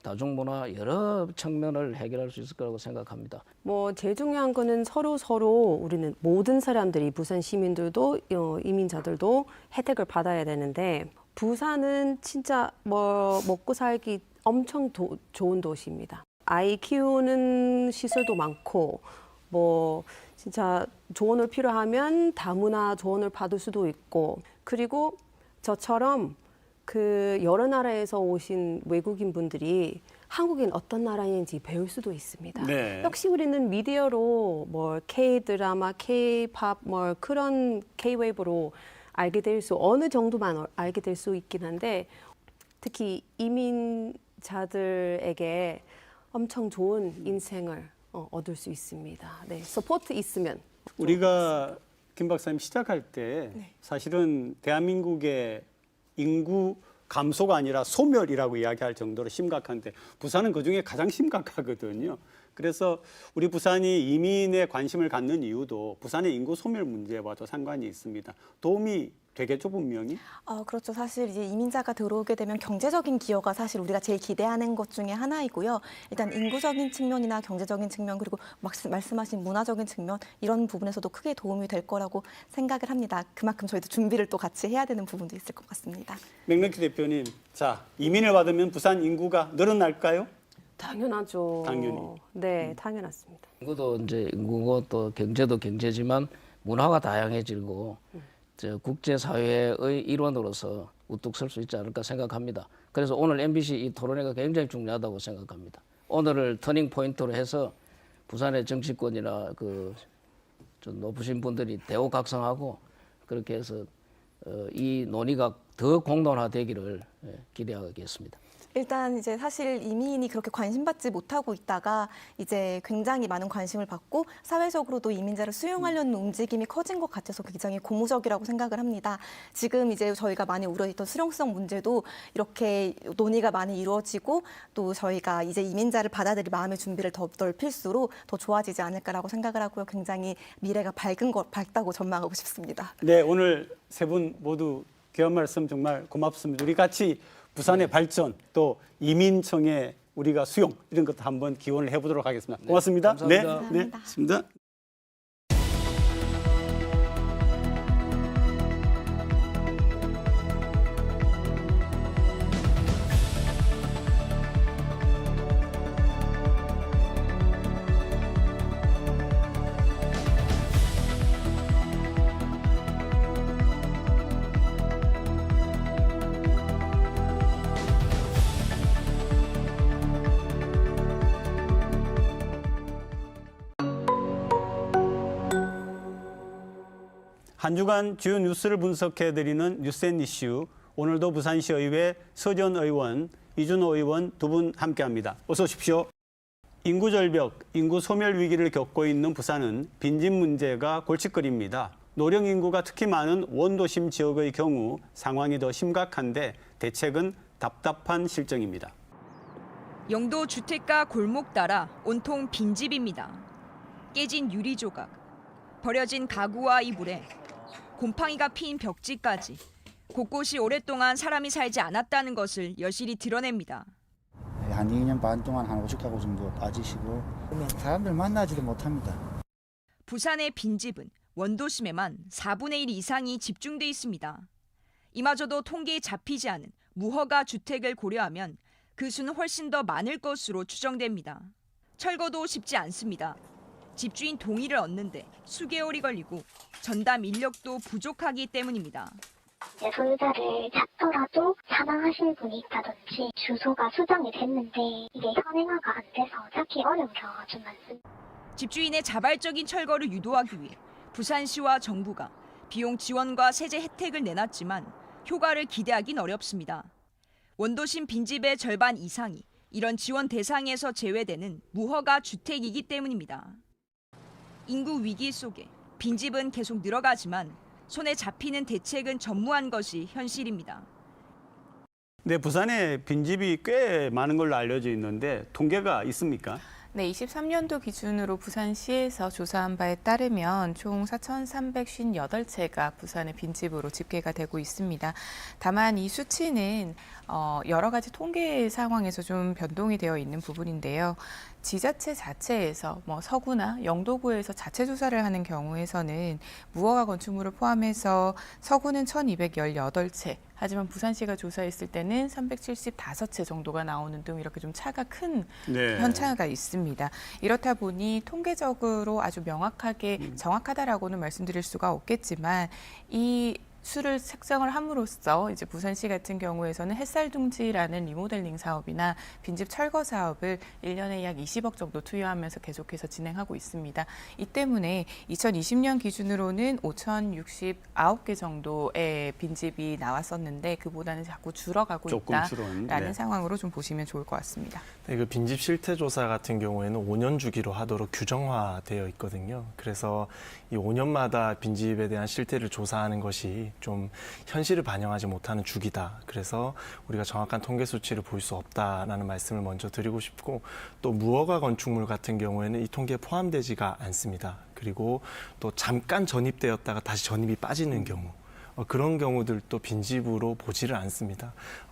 다중문화 여러 측면을 해결할 수 있을 거라고 생각합니다. 뭐 제일 중요한 거는 서로 우리는 모든 사람들이 부산 시민들도 이민자들도 혜택을 받아야 되는데 부산은 진짜 뭐 먹고 살기 엄청 좋은 도시입니다. 아이 키우는 시설도 많고 뭐 진짜 조언을 필요하면 다문화 조언을 받을 수도 있고 그리고 저처럼 그 여러 나라에서 오신 외국인 분들이 한국인 어떤 나라인지 배울 수도 있습니다. 네. 역시 우리는 미디어로 뭐 K-드라마, K-팝 뭐 그런 K-웨이브로 알게 될 수 어느 정도만 알게 될 수 있긴 한데 특히 이민자들에게 엄청 좋은 인생을 얻을 수 있습니다. 네, 서포트 있으면 우리가 김 박사님 시작할 때 네. 사실은 대한민국의 인구 감소가 아니라 소멸이라고 이야기할 정도로 심각한데 부산은 그중에 가장 심각하거든요. 그래서 우리 부산이 이민에 관심을 갖는 이유도 부산의 인구 소멸 문제와도 상관이 있습니다. 도움이 되겠죠, 분명히? 그렇죠. 사실 이제 이민자가 들어오게 되면 경제적인 기여가 사실 우리가 제일 기대하는 것 중에 하나이고요. 일단 인구적인 측면이나 경제적인 측면 그리고 말씀하신 문화적인 측면 이런 부분에서도 크게 도움이 될 거라고 생각을 합니다. 그만큼 저희도 준비를 또 같이 해야 되는 부분도 있을 것 같습니다. 맥락키 대표님, 자 이민을 받으면 부산 인구가 늘어날까요? 당연하죠. 당연히. 네, 당연하습니다. 인구도 이제 인구고 또 경제도 경제지만 문화가 다양해지고 국제 사회의 일원으로서 우뚝 설 수 있지 않을까 생각합니다. 그래서 오늘 MBC 이 토론회가 굉장히 중요하다고 생각합니다. 오늘을 터닝 포인트로 해서 부산의 정치권이나 좀 높으신 분들이 대우각성하고 그렇게 해서 이 논의가 더 공론화되기를 기대하겠습니다. 일단 이제 사실 이민이 그렇게 관심받지 못하고 있다가 이제 굉장히 많은 관심을 받고 사회적으로도 이민자를 수용하려는 움직임이 커진 것 같아서 굉장히 고무적이라고 생각을 합니다. 지금 이제 저희가 많이 우려했던 수용성 문제도 이렇게 논의가 많이 이루어지고 또 저희가 이제 이민자를 받아들일 마음의 준비를 더 넓힐수록 더 좋아지지 않을까라고 생각을 하고요. 굉장히 미래가 밝다고 전망하고 싶습니다. 네, 오늘 세 분 모두 귀한 말씀 정말 고맙습니다. 우리 같이 부산의 발전 또 이민청의 우리가 수용 이런 것도 한번 기원을 해보도록 하겠습니다. 고맙습니다. 감사합니다. 네, 고맙습니다. 한 주간 주요 뉴스를 분석해드리는 뉴스앤 이슈. 오늘도 부산시 의회 서전 의원, 이준호 의원 두 분 함께합니다. 어서 오십시오. 인구 절벽, 인구 소멸 위기를 겪고 있는 부산은 빈집 문제가 골칫거리입니다. 노령 인구가 특히 많은 원도심 지역의 경우 상황이 더 심각한데 대책은 답답한 실정입니다. 영도 주택가 골목 따라 온통 빈집입니다. 깨진 유리 조각, 버려진 가구와 이불에 곰팡이가 핀 벽지까지 곳곳이 오랫동안 사람이 살지 않았다는 것을 여실히 드러냅니다. 한 2년 반 동안 한 50가구 정도 빠지시고 사람들 만나지도 못합니다. 부산의 빈집은 원도심에만 4분의 1 이상이 집중돼 있습니다. 이마저도 통계에 잡히지 않은 무허가 주택을 고려하면 그 수는 훨씬 더 많을 것으로 추정됩니다. 철거도 쉽지 않습니다. 집주인 동의를 얻는데 수개월이 걸리고 전담 인력도 부족하기 때문입니다. 소유자를 찾더라도 사망하신 분이 있다든지 주소가 수정이 됐는데 이게 현행화가 안 돼서 찾기 어려운 경우가 좀 많습니다. 집주인의 자발적인 철거를 유도하기 위해 부산시와 정부가 비용 지원과 세제 혜택을 내놨지만 효과를 기대하긴 어렵습니다. 원도심 빈집의 절반 이상이 이런 지원 대상에서 제외되는 무허가 주택이기 때문입니다. 인구 위기 속에 빈집은 계속 늘어가지만 손에 잡히는 대책은 전무한 것이 현실입니다. 네, 부산에 빈집이 꽤 많은 걸로 알려져 있는데 통계가 있습니까? 네, 23년도 기준으로 부산시에서 조사한 바에 따르면 총 4,358채가 부산의 빈집으로 집계가 되고 있습니다. 다만 이 수치는 여러 가지 통계 상황에서 좀 변동이 되어 있는 부분인데요. 지자체 자체에서 서구나 영도구에서 자체 조사를 하는 경우에서는 무허가 건축물을 포함해서 서구는 1,218채, 하지만 부산시가 조사했을 때는 375채 정도가 나오는 등 이렇게 좀 차가 큰 편차가 있습니다. 이렇다 보니 통계적으로 아주 명확하게 정확하다라고는 말씀드릴 수가 없겠지만 이 수를 책정을 함으로써 이제 부산시 같은 경우에서는 햇살둥지라는 리모델링 사업이나 빈집 철거 사업을 1년에 약 20억 정도 투여하면서 계속해서 진행하고 있습니다. 이 때문에 2020년 기준으로는 5,069개 정도의 빈집이 나왔었는데 그보다는 자꾸 줄어가고 있다라는 상황으로 좀 보시면 좋을 것 같습니다. 네, 그 빈집 실태 조사 같은 경우에는 5년 주기로 하도록 규정화되어 있거든요. 그래서 이 5년마다 빈집에 대한 실태를 조사하는 것이 좀 현실을 반영하지 못하는 주기다. 그래서 우리가 정확한 통계 수치를 볼 수 없다라는 말씀을 먼저 드리고 싶고, 또 무허가 건축물 같은 경우에는 이 통계에 포함되지가 않습니다. 그리고 또 잠깐 전입되었다가 다시 전입이 빠지는 경우, 그런 경우들도 빈집으로 보지를 않습니다.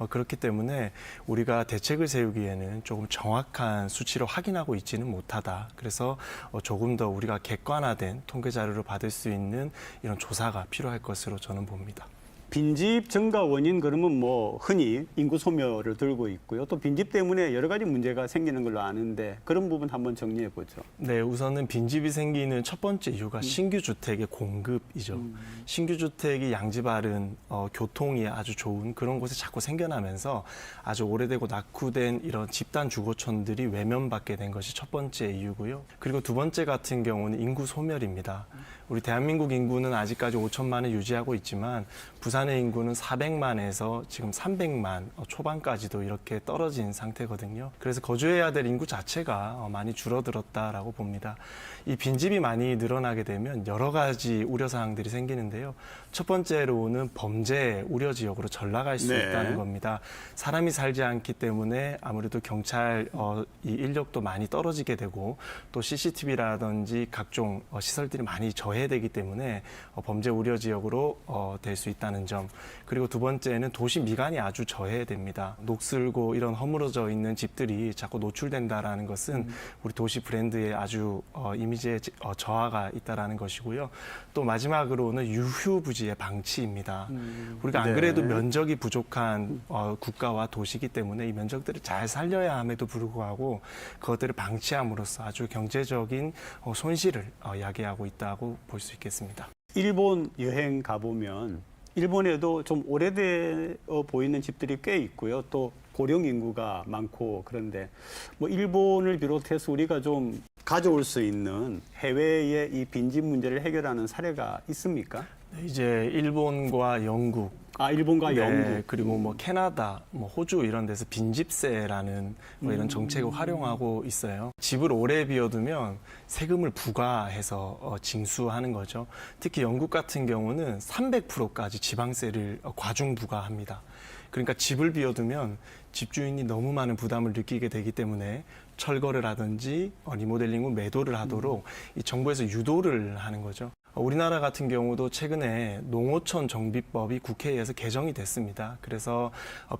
그렇기 때문에 우리가 대책을 세우기에는 조금 정확한 수치로 확인하고 있지는 못하다. 그래서 조금 더 우리가 객관화된 통계 자료를 받을 수 있는 이런 조사가 필요할 것으로 저는 봅니다. 빈집 증가 원인 그러면 흔히 인구 소멸을 들고 있고요. 또 빈집 때문에 여러 가지 문제가 생기는 걸로 아는데 그런 부분 한번 정리해 보죠. 네, 우선은 빈집이 생기는 첫 번째 이유가 신규 주택의 공급이죠. 신규 주택이 양지바른 교통이 아주 좋은 그런 곳에 자꾸 생겨나면서 아주 오래되고 낙후된 이런 집단 주거촌들이 외면받게 된 것이 첫 번째 이유고요. 그리고 두 번째 같은 경우는 인구 소멸입니다. 우리 대한민국 인구는 아직까지 5천만을 유지하고 있지만 부산의 인구는 400만에서 지금 300만 초반까지도 이렇게 떨어진 상태거든요. 그래서 거주해야 될 인구 자체가 많이 줄어들었다라고 봅니다. 이 빈집이 많이 늘어나게 되면 여러 가지 우려사항들이 생기는데요. 첫 번째로는 범죄 우려 지역으로 전락할 수 있다는 겁니다. 사람이 살지 않기 때문에 아무래도 경찰 이 인력도 많이 떨어지게 되고 또 CCTV라든지 각종 시설들이 많이 저해되기 때문에 범죄 우려 지역으로 될 수 있다는 점. 그리고 두 번째는 도시 미관이 아주 저해됩니다. 녹슬고 이런 허물어져 있는 집들이 자꾸 노출된다라는 것은 우리 도시 브랜드에 아주 이미지에 저하가 있다라는 것이고요. 또 마지막으로는 유휴부지의 방치입니다. 우리가 안 그래도 면적이 부족한 국가와 도시이기 때문에 이 면적들을 잘 살려야 함에도 불구하고 그것들을 방치함으로써 아주 경제적인 손실을 야기하고 있다고 볼 수 있겠습니다. 일본 여행 가보면 일본에도 좀 오래되어 보이는 집들이 꽤 있고요. 또 고령 인구가 많고 그런데 일본을 비롯해서 우리가 좀 가져올 수 있는 해외의 이 빈집 문제를 해결하는 사례가 있습니까? 이제 일본과 영국, 일본과 영국, 그리고 캐나다, 호주 이런 데서 빈집세라는 이런 정책을 활용하고 있어요. 집을 오래 비워두면 세금을 부과해서 징수하는 거죠. 특히 영국 같은 경우는 300%까지 지방세를 과중 부과합니다. 그러니까 집을 비워두면 집주인이 너무 많은 부담을 느끼게 되기 때문에 철거를 하든지 리모델링 후 매도를 하도록 이 정부에서 유도를 하는 거죠. 우리나라 같은 경우도 최근에 농어촌 정비법이 국회에서 개정이 됐습니다. 그래서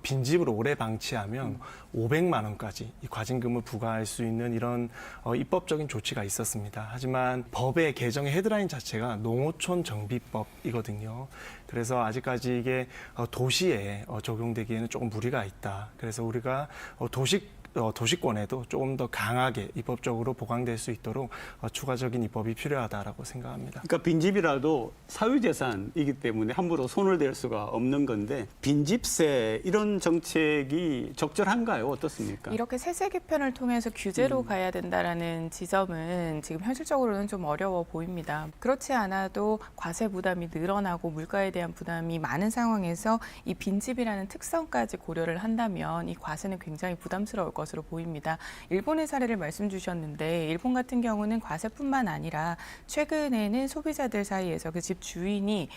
빈집을 오래 방치하면 500만 원까지 이 과징금을 부과할 수 있는 이런 입법적인 조치가 있었습니다. 하지만 법의 개정의 헤드라인 자체가 농어촌 정비법이거든요. 그래서 아직까지 이게 도시에 적용되기에는 조금 무리가 있다. 그래서 우리가 도시권에도 조금 더 강하게 입법적으로 보강될 수 있도록 추가적인 입법이 필요하다라고 생각합니다. 그러니까 빈집이라도 사유재산이기 때문에 함부로 손을 댈 수가 없는 건데 빈집세 이런 정책이 적절한가요? 어떻습니까? 이렇게 세세 개편을 통해서 규제로 가야 된다라는 지점은 지금 현실적으로는 좀 어려워 보입니다. 그렇지 않아도 과세 부담이 늘어나고 물가에 대한 부담이 많은 상황에서 이 빈집이라는 특성까지 고려를 한다면 이 과세는 굉장히 부담스러울 것으로 보입니다. 일본의 사례를 말씀 주셨는데 일본 같은 경우는 과세뿐만 아니라 최근에는 소비자들 사이에서 그 집 주인이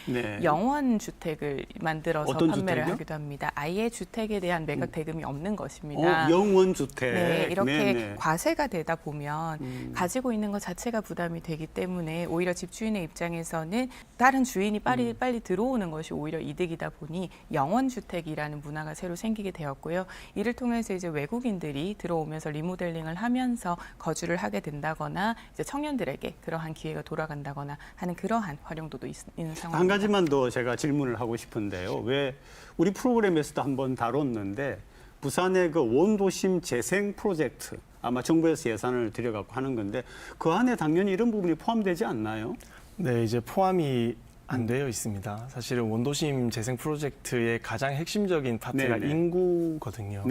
영원 주택을 만들어서 판매를 하기도 합니다. 아예 주택에 대한 매각 대금이 없는 것입니다. 영원 주택. 네, 이렇게 과세가 되다 보면 가지고 있는 것 자체가 부담이 되기 때문에 오히려 집주인의 입장에서는 다른 주인이 빨리 들어오는 것이 오히려 이득이다 보니 영원 주택이라는 문화가 새로 생기게 되었고요. 이를 통해서 이제 외국인들이 들어오면서 리모델링을 하면서 거주를 하게 된다거나 이제 청년들에게 그러한 기회가 돌아간다거나 하는 그러한 활용도도 있는 상황입니다. 한 가지만 더 제가 질문을 하고 싶은데요. 왜 우리 프로그램에서도 한번 다뤘는데 부산의 그 원도심 재생 프로젝트 아마 정부에서 예산을 들여갖고 하는 건데 그 안에 당연히 이런 부분이 포함되지 않나요? 네, 이제 포함이 안 되어 있습니다. 사실은 원도심 재생 프로젝트의 가장 핵심적인 파트가 인구거든요.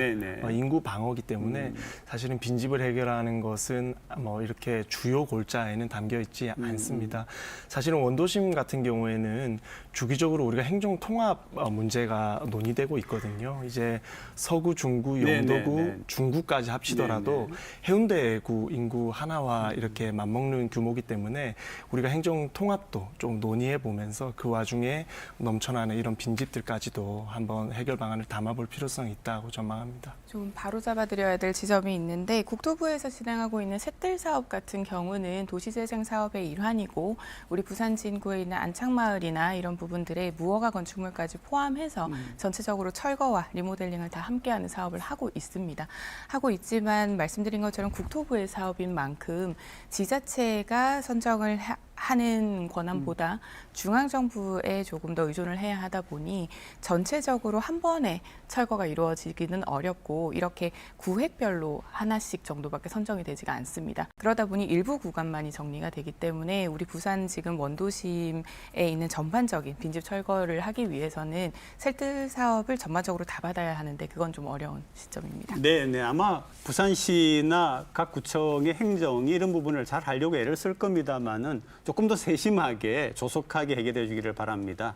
인구 방어기 때문에 사실은 빈집을 해결하는 것은 뭐 이렇게 주요 골자에는 담겨 있지 않습니다. 사실은 원도심 같은 경우에는 주기적으로 우리가 행정 통합 문제가 논의되고 있거든요. 이제 서구, 중구, 영도구, 중구까지 합치더라도 해운대구 인구 하나와 이렇게 맞먹는 규모이기 때문에 우리가 행정 통합도 좀 논의해 보면 그 와중에 넘쳐나는 이런 빈집들까지도 한번 해결 방안을 담아볼 필요성이 있다고 전망합니다. 좀 바로 잡아드려야 될 지점이 있는데 국토부에서 진행하고 있는 셋들 사업 같은 경우는 도시재생 사업의 일환이고 우리 부산 진구에 있는 안창마을이나 이런 부분들의 무허가 건축물까지 포함해서 전체적으로 철거와 리모델링을 다 함께하는 사업을 하고 있습니다. 하고 있지만 말씀드린 것처럼 국토부의 사업인 만큼 지자체가 선정을 하는 권한보다 중앙정부에 조금 더 의존을 해야 하다 보니 전체적으로 한 번에 철거가 이루어지기는 어렵고 이렇게 구획별로 하나씩 정도밖에 선정이 되지가 않습니다. 그러다 보니 일부 구간만이 정리가 되기 때문에 우리 부산 지금 원도심에 있는 전반적인 빈집 철거를 하기 위해서는 셀트 사업을 전반적으로 다 받아야 하는데 그건 좀 어려운 시점입니다. 네, 아마 부산시나 각 구청의 행정이 이런 부분을 잘 하려고 애를 쓸 겁니다만은 조금 더 세심하게 조속하게 해결해 주기를 바랍니다.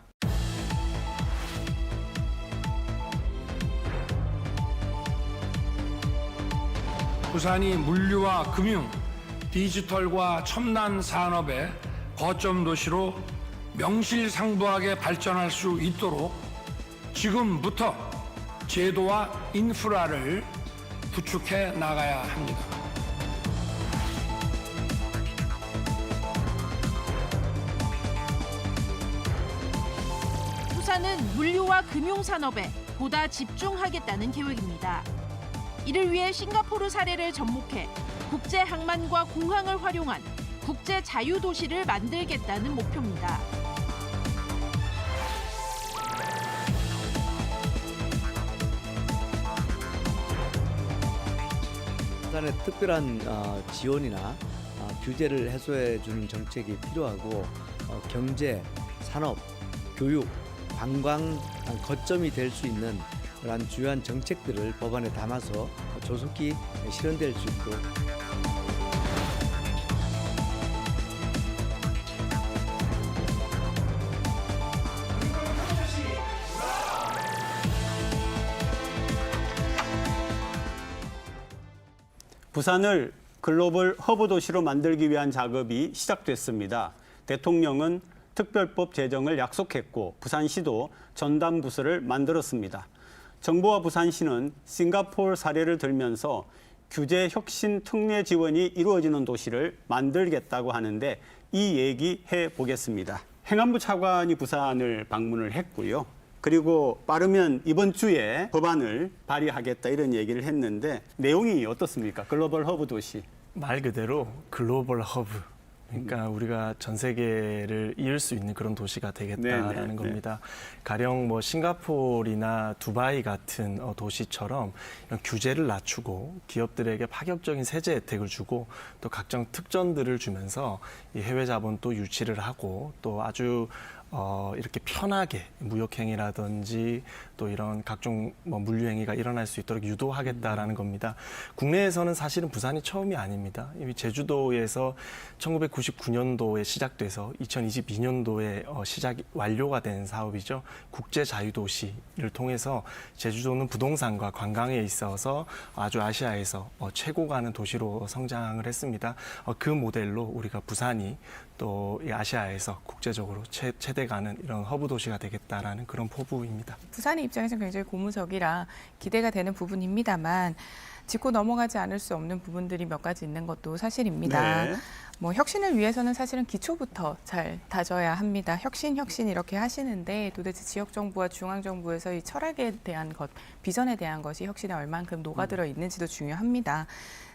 부산이 물류와 금융, 디지털과 첨단 산업의 거점 도시로 명실상부하게 발전할 수 있도록 지금부터 제도와 인프라를 구축해 나가야 합니다. 부산은 물류와 금융산업에 보다 집중하겠다는 계획입니다. 이를 위해 싱가포르 사례를 접목해 국제 항만과 공항을 활용한 국제 자유도시를 만들겠다는 목표입니다. 부산에 특별한 지원이나 규제를 해소해 주는 정책이 필요하고 경제, 산업, 교육, 관광 거점이 될 수 있는 그런 주요한 정책들을 법안에 담아서 조속히 실현될 수 있도록. 부산을 글로벌 허브 도시로 만들기 위한 작업이 시작됐습니다. 대통령은 특별법 제정을 약속했고 부산시도 전담 부서를 만들었습니다. 정부와 부산시는 싱가포르 사례를 들면서 규제 혁신 특례 지원이 이루어지는 도시를 만들겠다고 하는데 이 얘기 해보겠습니다. 행안부 차관이 부산을 방문을 했고요. 그리고 빠르면 이번 주에 법안을 발의하겠다 이런 얘기를 했는데 내용이 어떻습니까? 글로벌 허브 도시. 말 그대로 글로벌 허브. 그러니까 우리가 전 세계를 이을 수 있는 그런 도시가 되겠다라는 네. 겁니다. 가령 뭐 싱가포르나 두바이 같은 도시처럼 이런 규제를 낮추고 기업들에게 파격적인 세제 혜택을 주고 또 각종 특전들을 주면서 이 해외 자본도 유치를 하고 또 아주 이렇게 편하게 무역행위라든지 또 이런 각종 뭐 물류행위가 일어날 수 있도록 유도하겠다라는 겁니다. 국내에서는 사실은 부산이 처음이 아닙니다. 이미 제주도에서 1999년도에 시작돼서 2022년도에 완료가 된 사업이죠. 국제자유도시를 통해서 제주도는 부동산과 관광에 있어서 아주 아시아에서 최고 가는 도시로 성장을 했습니다. 그 모델로 우리가 부산이 또 아시아에서 국제적으로 최대 가는 이런 허브 도시가 되겠다라는 그런 포부입니다. 부산의 입장에서는 굉장히 고무적이라 기대가 되는 부분입니다만 짚고 넘어가지 않을 수 없는 부분들이 몇 가지 있는 것도 사실입니다. 네. 뭐 혁신을 위해서는 사실은 기초부터 잘 다져야 합니다. 혁신 이렇게 하시는데 도대체 지역 정부와 중앙 정부에서 이 철학에 대한 것, 비전에 대한 것이 혁신에 얼만큼 녹아들어 있는지도 중요합니다.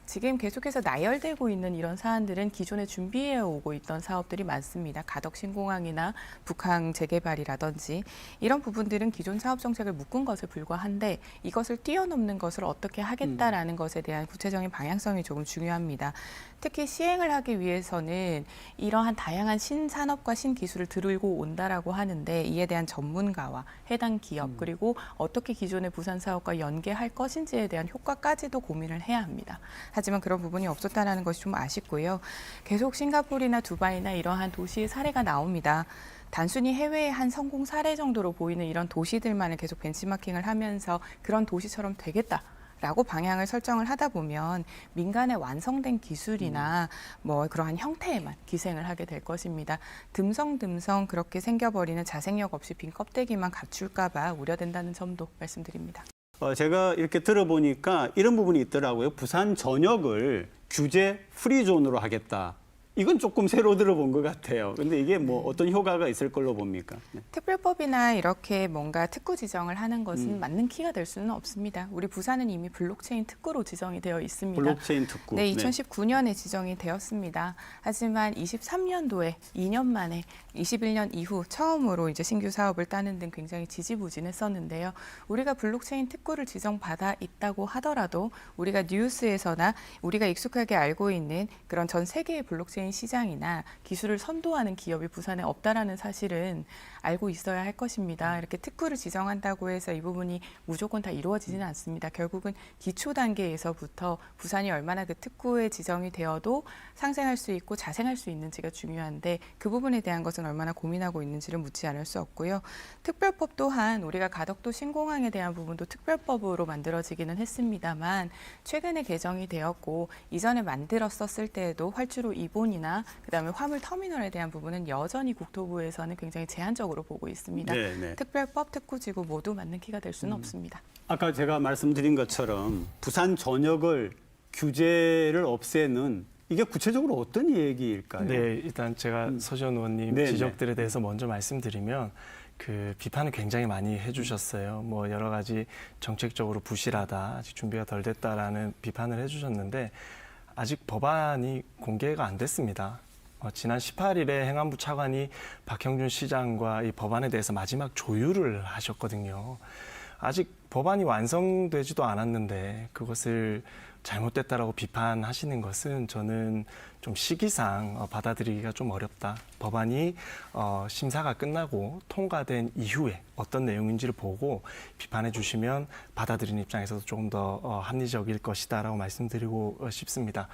지금 계속해서 나열되고 있는 이런 사안들은 기존에 준비해 오고 있던 사업들이 많습니다. 가덕 신공항이나 북항 재개발이라든지 이런 부분들은 기존 사업 정책을 묶은 것에 불과한데 이것을 뛰어넘는 것을 어떻게 하겠다라는 것에 대한 구체적인 방향성이 조금 중요합니다. 특히 시행을 하기 위해서는 이러한 다양한 신산업과 신기술을 들고 온다라고 하는데 이에 대한 전문가와 해당 기업 그리고 어떻게 기존의 부산 사업과 연계할 것인지에 대한 효과까지도 고민을 해야 합니다. 하지만 그런 부분이 없었다는 것이 좀 아쉽고요. 계속 싱가포르나 두바이나 이러한 도시의 사례가 나옵니다. 단순히 해외의 한 성공 사례 정도로 보이는 이런 도시들만을 계속 벤치마킹을 하면서 그런 도시처럼 되겠다라고 방향을 설정을 하다 보면 민간의 완성된 기술이나 뭐 그러한 형태에만 기생을 하게 될 것입니다. 듬성듬성 그렇게 생겨버리는 자생력 없이 빈 껍데기만 갖출까 봐 우려된다는 점도 말씀드립니다. 제가 이렇게 들어보니까 이런 부분이 있더라고요. 부산 전역을 규제 프리존으로 하겠다. 이건 조금 새로 들어본 것 같아요. 근데 이게 뭐 어떤 효과가 있을 걸로 봅니까? 네. 특별법이나 이렇게 뭔가 특구 지정을 하는 것은 맞는 키가 될 수는 없습니다. 우리 부산은 이미 블록체인 특구로 지정이 되어 있습니다. 블록체인 특구. 네, 2019년에 지정이 되었습니다. 하지만 23년도에 2년 만에 21년 이후 처음으로 이제 신규 사업을 따는 등 굉장히 지지부진했었는데요. 우리가 블록체인 특구를 지정받아 있다고 하더라도 우리가 뉴스에서나 우리가 익숙하게 알고 있는 그런 전 세계의 블록체인 시장이나 기술을 선도하는 기업이 부산에 없다라는 사실은 알고 있어야 할 것입니다. 이렇게 특구를 지정한다고 해서 이 부분이 무조건 다 이루어지지는 않습니다. 결국은 기초 단계에서부터 부산이 얼마나 그 특구에 지정이 되어도 상생할 수 있고 자생할 수 있는지가 중요한데 그 부분에 대한 것은 얼마나 고민하고 있는지를 묻지 않을 수 없고요. 특별법 또한 우리가 가덕도 신공항에 대한 부분도 특별법으로 만들어지기는 했습니다만 최근에 개정이 되었고 이전에 만들었었을 때에도 활주로 이본이나 그다음에 화물 터미널에 대한 부분은 여전히 국토부에서는 굉장히 제한적으로 보고 있습니다. 네. 특별법, 특구지구 모두 맞는 키가 될 수는 없습니다. 아까 제가 말씀드린 것처럼 부산 전역을 규제를 없애는 이게 구체적으로 어떤 얘기일까요? 네, 일단 제가 서지원 의원님 지적들에 대해서 먼저 말씀드리면 그 비판을 굉장히 많이 해주셨어요. 뭐 여러 가지 정책적으로 부실하다, 아직 준비가 덜 됐다라는 비판을 해주셨는데 아직 법안이 공개가 안 됐습니다. 지난 18일에 행안부 차관이 박형준 시장과 이 법안에 대해서 마지막 조율을 하셨거든요. 아직 법안이 완성되지도 않았는데 그것을 잘못됐다라고 비판하시는 것은 저는 좀 시기상 받아들이기가 좀 어렵다. 법안이 심사가 끝나고 통과된 이후에 어떤 내용인지를 보고 비판해 주시면 받아들이는 입장에서도 조금 더 합리적일 것이다라고 말씀드리고 싶습니다.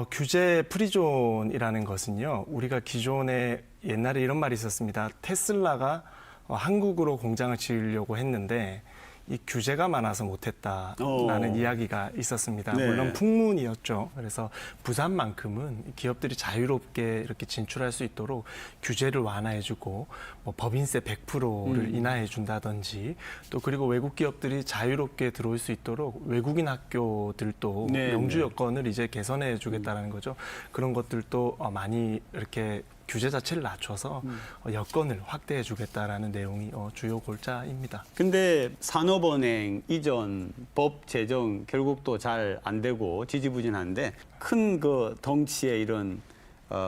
규제 프리존이라는 것은요, 우리가 기존에 옛날에 이런 말이 있었습니다. 테슬라가 한국으로 공장을 지으려고 했는데 이 규제가 많아서 못했다라는 이야기가 있었습니다. 네. 물론 풍문이었죠. 그래서 부산만큼은 기업들이 자유롭게 이렇게 진출할 수 있도록 규제를 완화해주고 뭐 법인세 100%를 인하해준다든지 또 그리고 외국 기업들이 자유롭게 들어올 수 있도록 외국인 학교들도 네, 영주 네. 여건을 이제 개선해주겠다라는 거죠. 그런 것들도 많이 이렇게 규제 자체를 낮춰서 여건을 확대해 주겠다라는 내용이 주요 골자입니다. 근데 산업은행 이전 법 제정 결국 또 잘 안 되고 지지부진한데 큰 그 덩치의 이런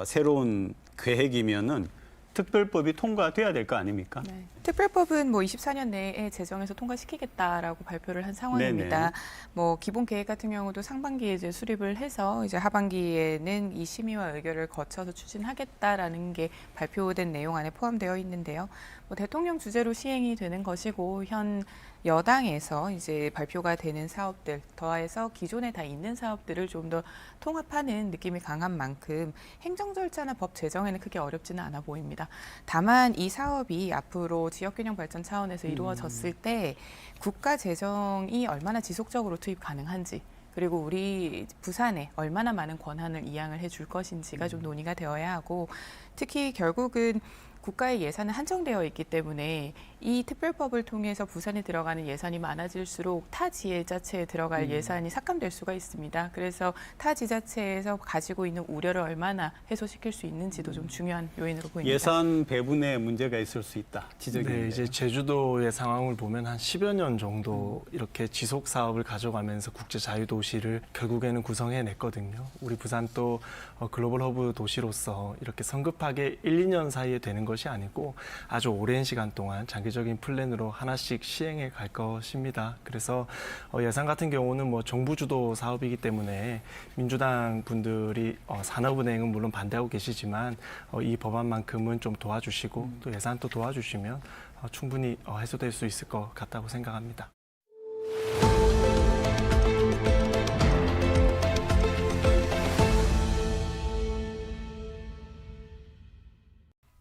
새로운 계획이면은 특별법이 통과돼야 될 거 아닙니까? 네. 특별법은 뭐 24년 내에 제정해서 통과시키겠다라고 발표를 한 상황입니다. 네네. 뭐 기본 계획 같은 경우도 상반기에 이제 수립을 해서 이제 하반기에는 이 심의와 의결을 거쳐서 추진하겠다라는 게 발표된 내용 안에 포함되어 있는데요. 뭐 대통령 주재로 시행이 되는 것이고 현 여당에서 이제 발표가 되는 사업들 더해서 기존에 다 있는 사업들을 좀 더 통합하는 느낌이 강한 만큼 행정 절차나 법 제정에는 크게 어렵지는 않아 보입니다. 다만 이 사업이 앞으로 지역균형 발전 차원에서 이루어졌을 때 국가 재정이 얼마나 지속적으로 투입 가능한지 그리고 우리 부산에 얼마나 많은 권한을 이양을 해줄 것인지가 좀 논의가 되어야 하고 특히 결국은 국가의 예산은 한정되어 있기 때문에 이 특별법을 통해서 부산에 들어가는 예산이 많아질수록 타 지자체에 들어갈 예산이 삭감될 수가 있습니다. 그래서 타 지자체에서 가지고 있는 우려를 얼마나 해소시킬 수 있는지도 좀 중요한 요인으로 보입니다. 예산 배분에 문제가 있을 수 있다. 지적인데. 네, 이제 제주도의 상황을 보면 한 10여 년 정도 이렇게 지속 사업을 가져가면서 국제 자유 도시를 결국에는 구성해냈거든요. 우리 부산 또 글로벌 허브 도시로서 이렇게 성급하게 1, 2년 사이에 되는 것이 아니고 아주 오랜 시간 동안 장기적인 플랜으로 하나씩 시행해 갈 것입니다. 그래서 예산 같은 경우는 뭐 정부 주도 사업이기 때문에 민주당 분들이 산업은행은 물론 반대하고 계시지만 이 법안만큼은 좀 도와주시고 또 예산 또 도와주시면 충분히 해소될 수 있을 것 같다고 생각합니다.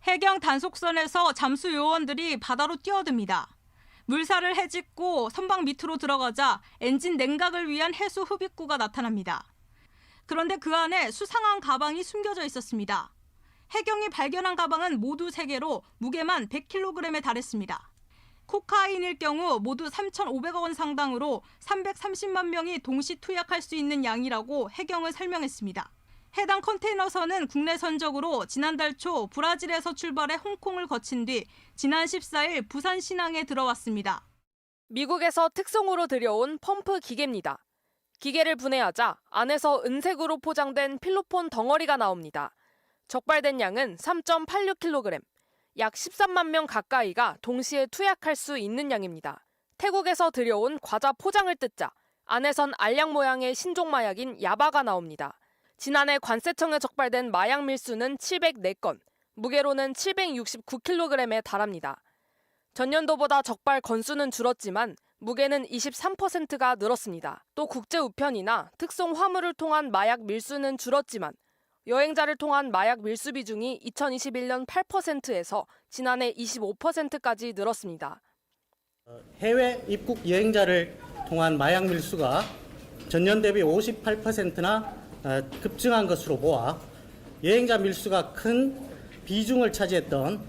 해경 단속선에서 잠수 요원들이 바다로 뛰어듭니다. 물살을 헤집고 선박 밑으로 들어가자 엔진 냉각을 위한 해수 흡입구가 나타납니다. 그런데 그 안에 수상한 가방이 숨겨져 있었습니다. 해경이 발견한 가방은 모두 3개로 무게만 100kg에 달했습니다. 코카인일 경우 모두 3,500억 원 상당으로 330만 명이 동시 투약할 수 있는 양이라고 해경은 설명했습니다. 해당 컨테이너선은 국내 선적으로 지난달 초 브라질에서 출발해 홍콩을 거친 뒤 지난 14일 부산 신항에 들어왔습니다. 미국에서 특송으로 들여온 펌프 기계입니다. 기계를 분해하자 안에서 은색으로 포장된 필로폰 덩어리가 나옵니다. 적발된 양은 3.86kg, 약 13만 명 가까이가 동시에 투약할 수 있는 양입니다. 태국에서 들여온 과자 포장을 뜯자 안에선 알약 모양의 신종 마약인 야바가 나옵니다. 지난해 관세청에 적발된 마약 밀수는 704건, 무게로는 769kg에 달합니다. 전년도보다 적발 건수는 줄었지만 무게는 23%가 늘었습니다. 또 국제 우편이나 특송 화물을 통한 마약 밀수는 줄었지만 여행자를 통한 마약 밀수 비중이 2021년 8%에서 지난해 25%까지 늘었습니다. 해외 입국 여행자를 통한 마약 밀수가 전년 대비 58%나 급증한 것으로 보아 여행자 밀수가 큰 비중을 차지했던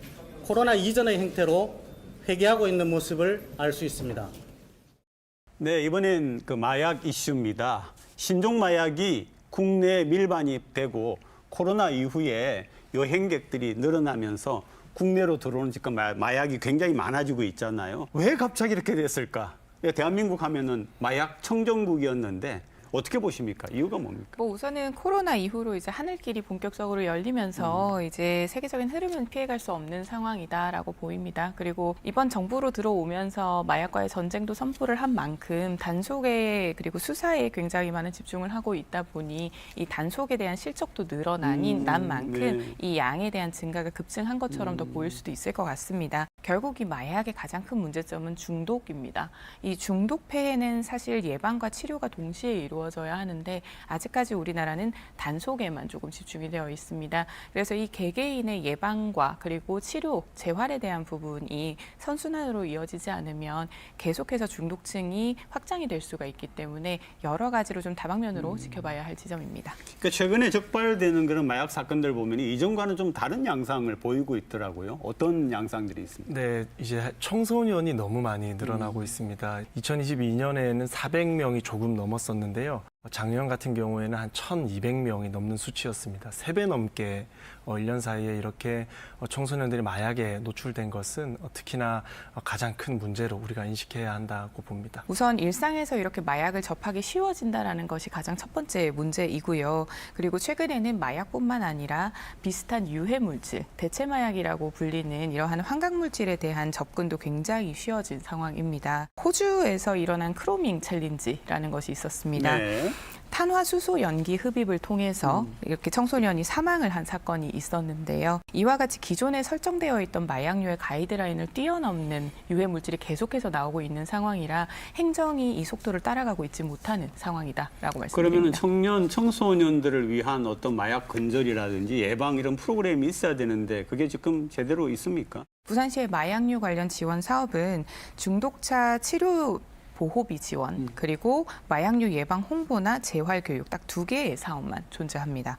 코로나 이전의 행태로 회귀하고 있는 모습을 알 수 있습니다. 네, 이번엔 그 마약 이슈입니다. 신종 마약이 국내에 밀반입되고 코로나 이후에 여행객들이 늘어나면서 국내로 들어오는 지금 마약이 굉장히 많아지고 있잖아요. 왜 갑자기 이렇게 됐을까? 대한민국 하면은 마약 청정국이었는데 어떻게 보십니까? 이유가 뭡니까? 뭐 우선은 코로나 이후로 이제 하늘길이 본격적으로 열리면서 이제 세계적인 흐름은 피해갈 수 없는 상황이다라고 보입니다. 그리고 이번 정부로 들어오면서 마약과의 전쟁도 선포를 한 만큼 단속에 그리고 수사에 굉장히 많은 집중을 하고 있다 보니 이 단속에 대한 실적도 늘어난 만큼 네. 이 양에 대한 증가가 급증한 것처럼 더 보일 수도 있을 것 같습니다. 결국 이 마약의 가장 큰 문제점은 중독입니다. 이 중독 폐해는 사실 예방과 치료가 동시에 이루어집니다. 이루어져야 하는데 아직까지 우리나라는 단속에만 조금 집중이 되어 있습니다. 그래서 이 개개인의 예방과 그리고 치료, 재활에 대한 부분이 선순환으로 이어지지 않으면 계속해서 중독층이 확장이 될 수가 있기 때문에 여러 가지로 좀 다방면으로 지켜봐야 할 지점입니다. 그러니까 최근에 적발되는 그런 마약 사건들 보면 이전과는 좀 다른 양상을 보이고 있더라고요. 어떤 양상들이 있습니까? 네, 이제 청소년이 너무 많이 늘어나고 있습니다. 2022년에는 400명이 조금 넘었었는데요. 작년 같은 경우에는 한 1,200명이 넘는 수치였습니다. 3배 넘게 1년 사이에 이렇게 청소년들이 마약에 노출된 것은 특히나 가장 큰 문제로 우리가 인식해야 한다고 봅니다. 우선 일상에서 이렇게 마약을 접하기 쉬워진다는 것이 가장 첫 번째 문제이고요. 그리고 최근에는 마약뿐만 아니라 비슷한 유해 물질, 대체 마약이라고 불리는 이러한 환각 물질에 대한 접근도 굉장히 쉬워진 상황입니다. 호주에서 일어난 크로밍 챌린지라는 것이 있었습니다. 네. 탄화수소 연기 흡입을 통해서 이렇게 청소년이 사망을 한 사건이 있었는데요. 이와 같이 기존에 설정되어 있던 마약류의 가이드라인을 뛰어넘는 유해 물질이 계속해서 나오고 있는 상황이라 행정이 이 속도를 따라가고 있지 못하는 상황이다라고 말씀드립니다. 그러면 청소년들을 위한 어떤 마약 근절이라든지 예방 이런 프로그램이 있어야 되는데 그게 지금 제대로 있습니까? 부산시의 마약류 관련 지원 사업은 중독차 치료 보호비 지원, 그리고 마약류 예방 홍보나 재활 교육 딱 2개의 사업만 존재합니다.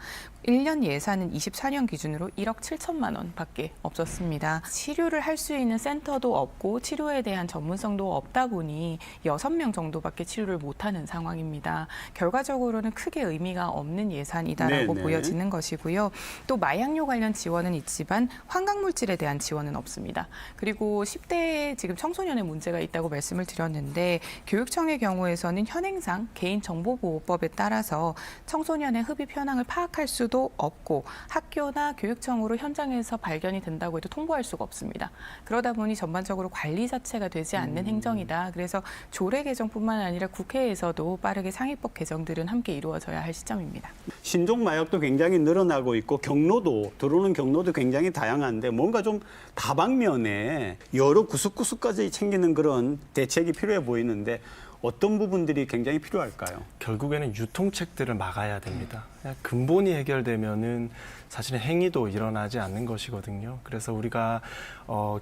1년 예산은 24년 기준으로 1억 7천만 원밖에 없었습니다. 치료를 할 수 있는 센터도 없고 치료에 대한 전문성도 없다 보니 6명 정도밖에 치료를 못하는 상황입니다. 결과적으로는 크게 의미가 없는 예산이다라고 네네. 보여지는 것이고요. 또 마약류 관련 지원은 있지만 환각물질에 대한 지원은 없습니다. 그리고 10대 지금 청소년의 문제가 있다고 말씀을 드렸는데 교육청의 경우에서는 현행상 개인정보보호법에 따라서 청소년의 흡입 현황을 파악할 수도 없고 학교나 교육청으로 현장에서 발견이 된다고 해도 통보할 수가 없습니다. 그러다 보니 전반적으로 관리 자체가 되지 않는 행정이다. 그래서 조례 개정뿐만 아니라 국회에서도 빠르게 상위법 개정들은 함께 이루어져야 할 시점입니다. 신종 마약도 굉장히 늘어나고 있고 들어오는 경로도 굉장히 다양한데 뭔가 좀 다방면에 여러 구석구석까지 챙기는 그런 대책이 필요해 보이는데 어떤 부분들이 굉장히 필요할까요? 결국에는 유통책들을 막아야 됩니다. 그냥 근본이 해결되면은 사실은 행위도 일어나지 않는 것이거든요. 그래서 우리가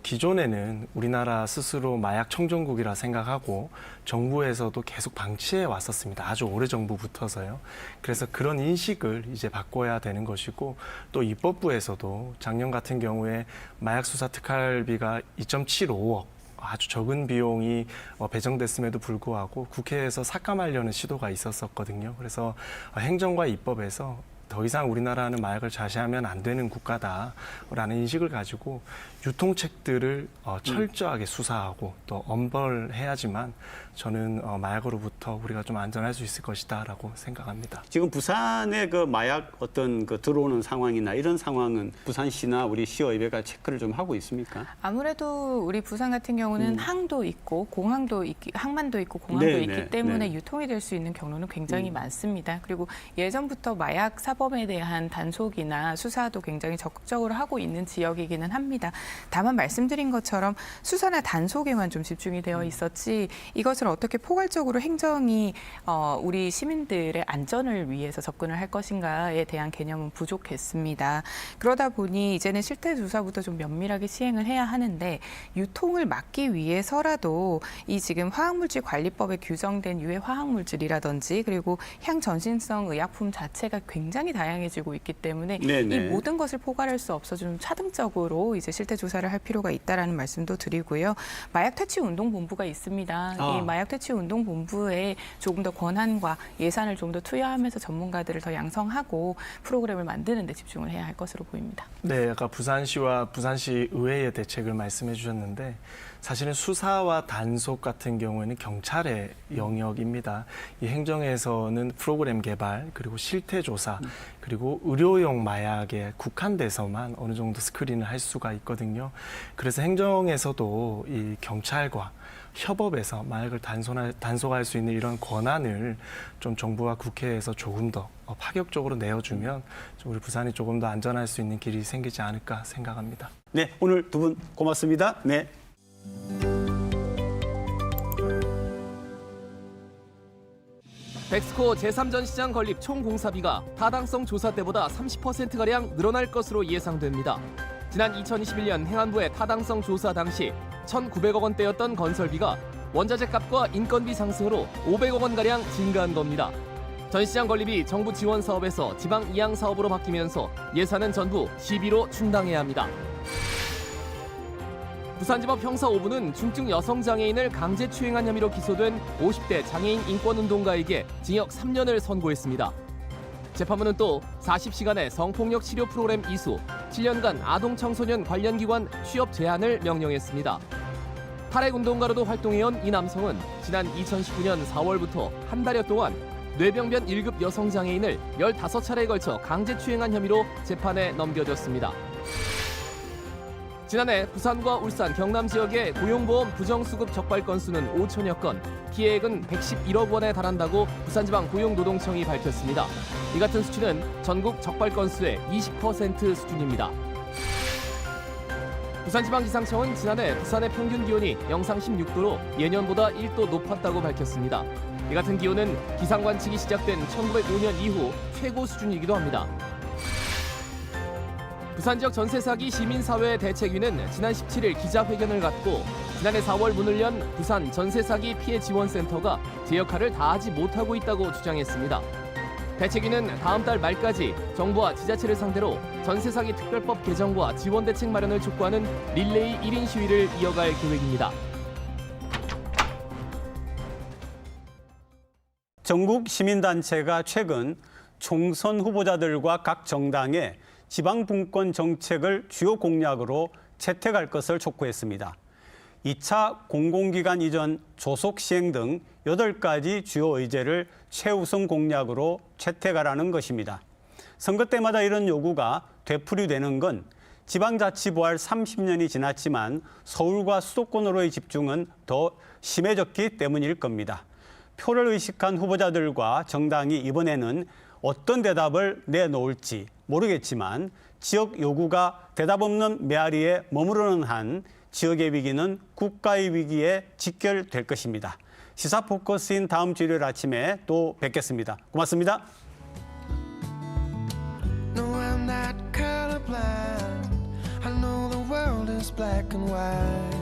기존에는 우리나라 스스로 마약 청정국이라 생각하고 정부에서도 계속 방치해 왔었습니다. 아주 오래 정부부터서요. 그래서 그런 인식을 이제 바꿔야 되는 것이고 또 입법부에서도 작년 같은 경우에 마약 수사 특활비가 2.75억 아주 적은 비용이 배정됐음에도 불구하고 국회에서 삭감하려는 시도가 있었거든요. 그래서 행정과 입법에서 더 이상 우리나라는 마약을 자시하면 안 되는 국가다라는 인식을 가지고 유통책들을 철저하게 수사하고 또 엄벌해야지만 저는 마약으로부터 우리가 좀 안전할 수 있을 것이다라고 생각합니다. 지금 부산의 그 마약 어떤 그 들어오는 상황이나 이런 상황은 부산시나 우리 시의회가 체크를 좀 하고 있습니까? 아무래도 우리 부산 같은 경우는 항도 있고 항만도 있고 공항도 있기 때문에 유통이 될 수 있는 경로는 굉장히 많습니다. 그리고 예전부터 마약 사범에 대한 단속이나 수사도 굉장히 적극적으로 하고 있는 지역이기는 합니다. 다만 말씀드린 것처럼 수사나 단속에만 좀 집중이 되어 있었지 이것을 어떻게 포괄적으로 행정이 우리 시민들의 안전을 위해서 접근을 할 것인가에 대한 개념은 부족했습니다. 그러다 보니 이제는 실태 조사부터 좀 면밀하게 시행을 해야 하는데 유통을 막기 위해서라도 이 지금 화학물질 관리법에 규정된 유해 화학물질이라든지 그리고 향전신성 의약품 자체가 굉장히 다양해지고 있기 때문에 이 모든 것을 포괄할 수 없어 좀 차등적으로 이제 실태 조사를 할 필요가 있다라는 말씀도 드리고요. 마약 퇴치 운동 본부가 있습니다. 이 마약 퇴치 운동 본부에 조금 더 권한과 예산을 좀 더 투여하면서 전문가들을 더 양성하고 프로그램을 만드는 데 집중을 해야 할 것으로 보입니다. 네, 아까 부산시와 부산시 의회의 대책을 말씀해 주셨는데 사실은 수사와 단속 같은 경우에는 경찰의 영역입니다. 이 행정에서는 프로그램 개발 그리고 실태 조사 그리고 의료용 마약에 국한돼서만 어느 정도 스크린을 할 수가 있거든요. 그래서 행정에서도 이 경찰과 협업해서 마약을 단속할 수 있는 이런 권한을 좀 정부와 국회에서 조금 더 파격적으로 내어주면 우리 부산이 조금 더 안전할 수 있는 길이 생기지 않을까 생각합니다. 네, 오늘 두 분 고맙습니다. 네. 백스코 제3전시장 건립 총 공사비가 타당성 조사 때보다 30%가량 늘어날 것으로 예상됩니다. 지난 2021년 행안부의 타당성 조사 당시 1,900억 원대였던 건설비가 원자재 값과 인건비 상승으로 500억 원가량 증가한 겁니다. 전시장 건립이 정부 지원 사업에서 지방 이양 사업으로 바뀌면서 예산은 전부 시비로 충당해야 합니다. 부산지법 형사 5부는 중증 여성장애인을 강제추행한 혐의로 기소된 50대 장애인 인권운동가에게 징역 3년을 선고했습니다. 재판부는 또 40시간의 성폭력 치료 프로그램 이수, 7년간 아동청소년 관련 기관 취업 제한을 명령했습니다. 탈핵운동가로도 활동해온 이 남성은 지난 2019년 4월부터 한 달여 동안 뇌병변 1급 여성장애인을 15차례에 걸쳐 강제추행한 혐의로 재판에 넘겨졌습니다. 지난해 부산과 울산, 경남 지역의 고용보험 부정수급 적발 건수는 5천여 건, 피해액은 111억 원에 달한다고 부산지방 고용노동청이 밝혔습니다. 이 같은 수치는 전국 적발 건수의 20% 수준입니다. 부산지방기상청은 지난해 부산의 평균 기온이 영상 16도로 예년보다 1도 높았다고 밝혔습니다. 이 같은 기온은 기상 관측이 시작된 1905년 이후 최고 수준이기도 합니다. 부산 지역 전세 사기 시민사회 대책위는 지난 17일 기자회견을 갖고 지난해 4월 문을 연 부산 전세 사기 피해 지원센터가 제 역할을 다하지 못하고 있다고 주장했습니다. 대책위는 다음 달 말까지 정부와 지자체를 상대로 전세 사기 특별법 개정과 지원 대책 마련을 촉구하는 릴레이 1인 시위를 이어갈 계획입니다. 전국 시민단체가 최근 총선 후보자들과 각 정당의 지방분권 정책을 주요 공약으로 채택할 것을 촉구했습니다. 2차 공공기관 이전 조속 시행 등 8가지 주요 의제를 최우선 공약으로 채택하라는 것입니다. 선거 때마다 이런 요구가 되풀이되는 건 지방자치 부활 30년이 지났지만 서울과 수도권으로의 집중은 더 심해졌기 때문일 겁니다. 표를 의식한 후보자들과 정당이 이번에는 어떤 대답을 내놓을지 모르겠지만 지역 요구가 대답 없는 메아리에 머무르는 한 지역의 위기는 국가의 위기에 직결될 것입니다. 시사 포커스인 다음 주 일요일 아침에 또 뵙겠습니다. 고맙습니다. No, I'm not colorblind. I know the world is black and white.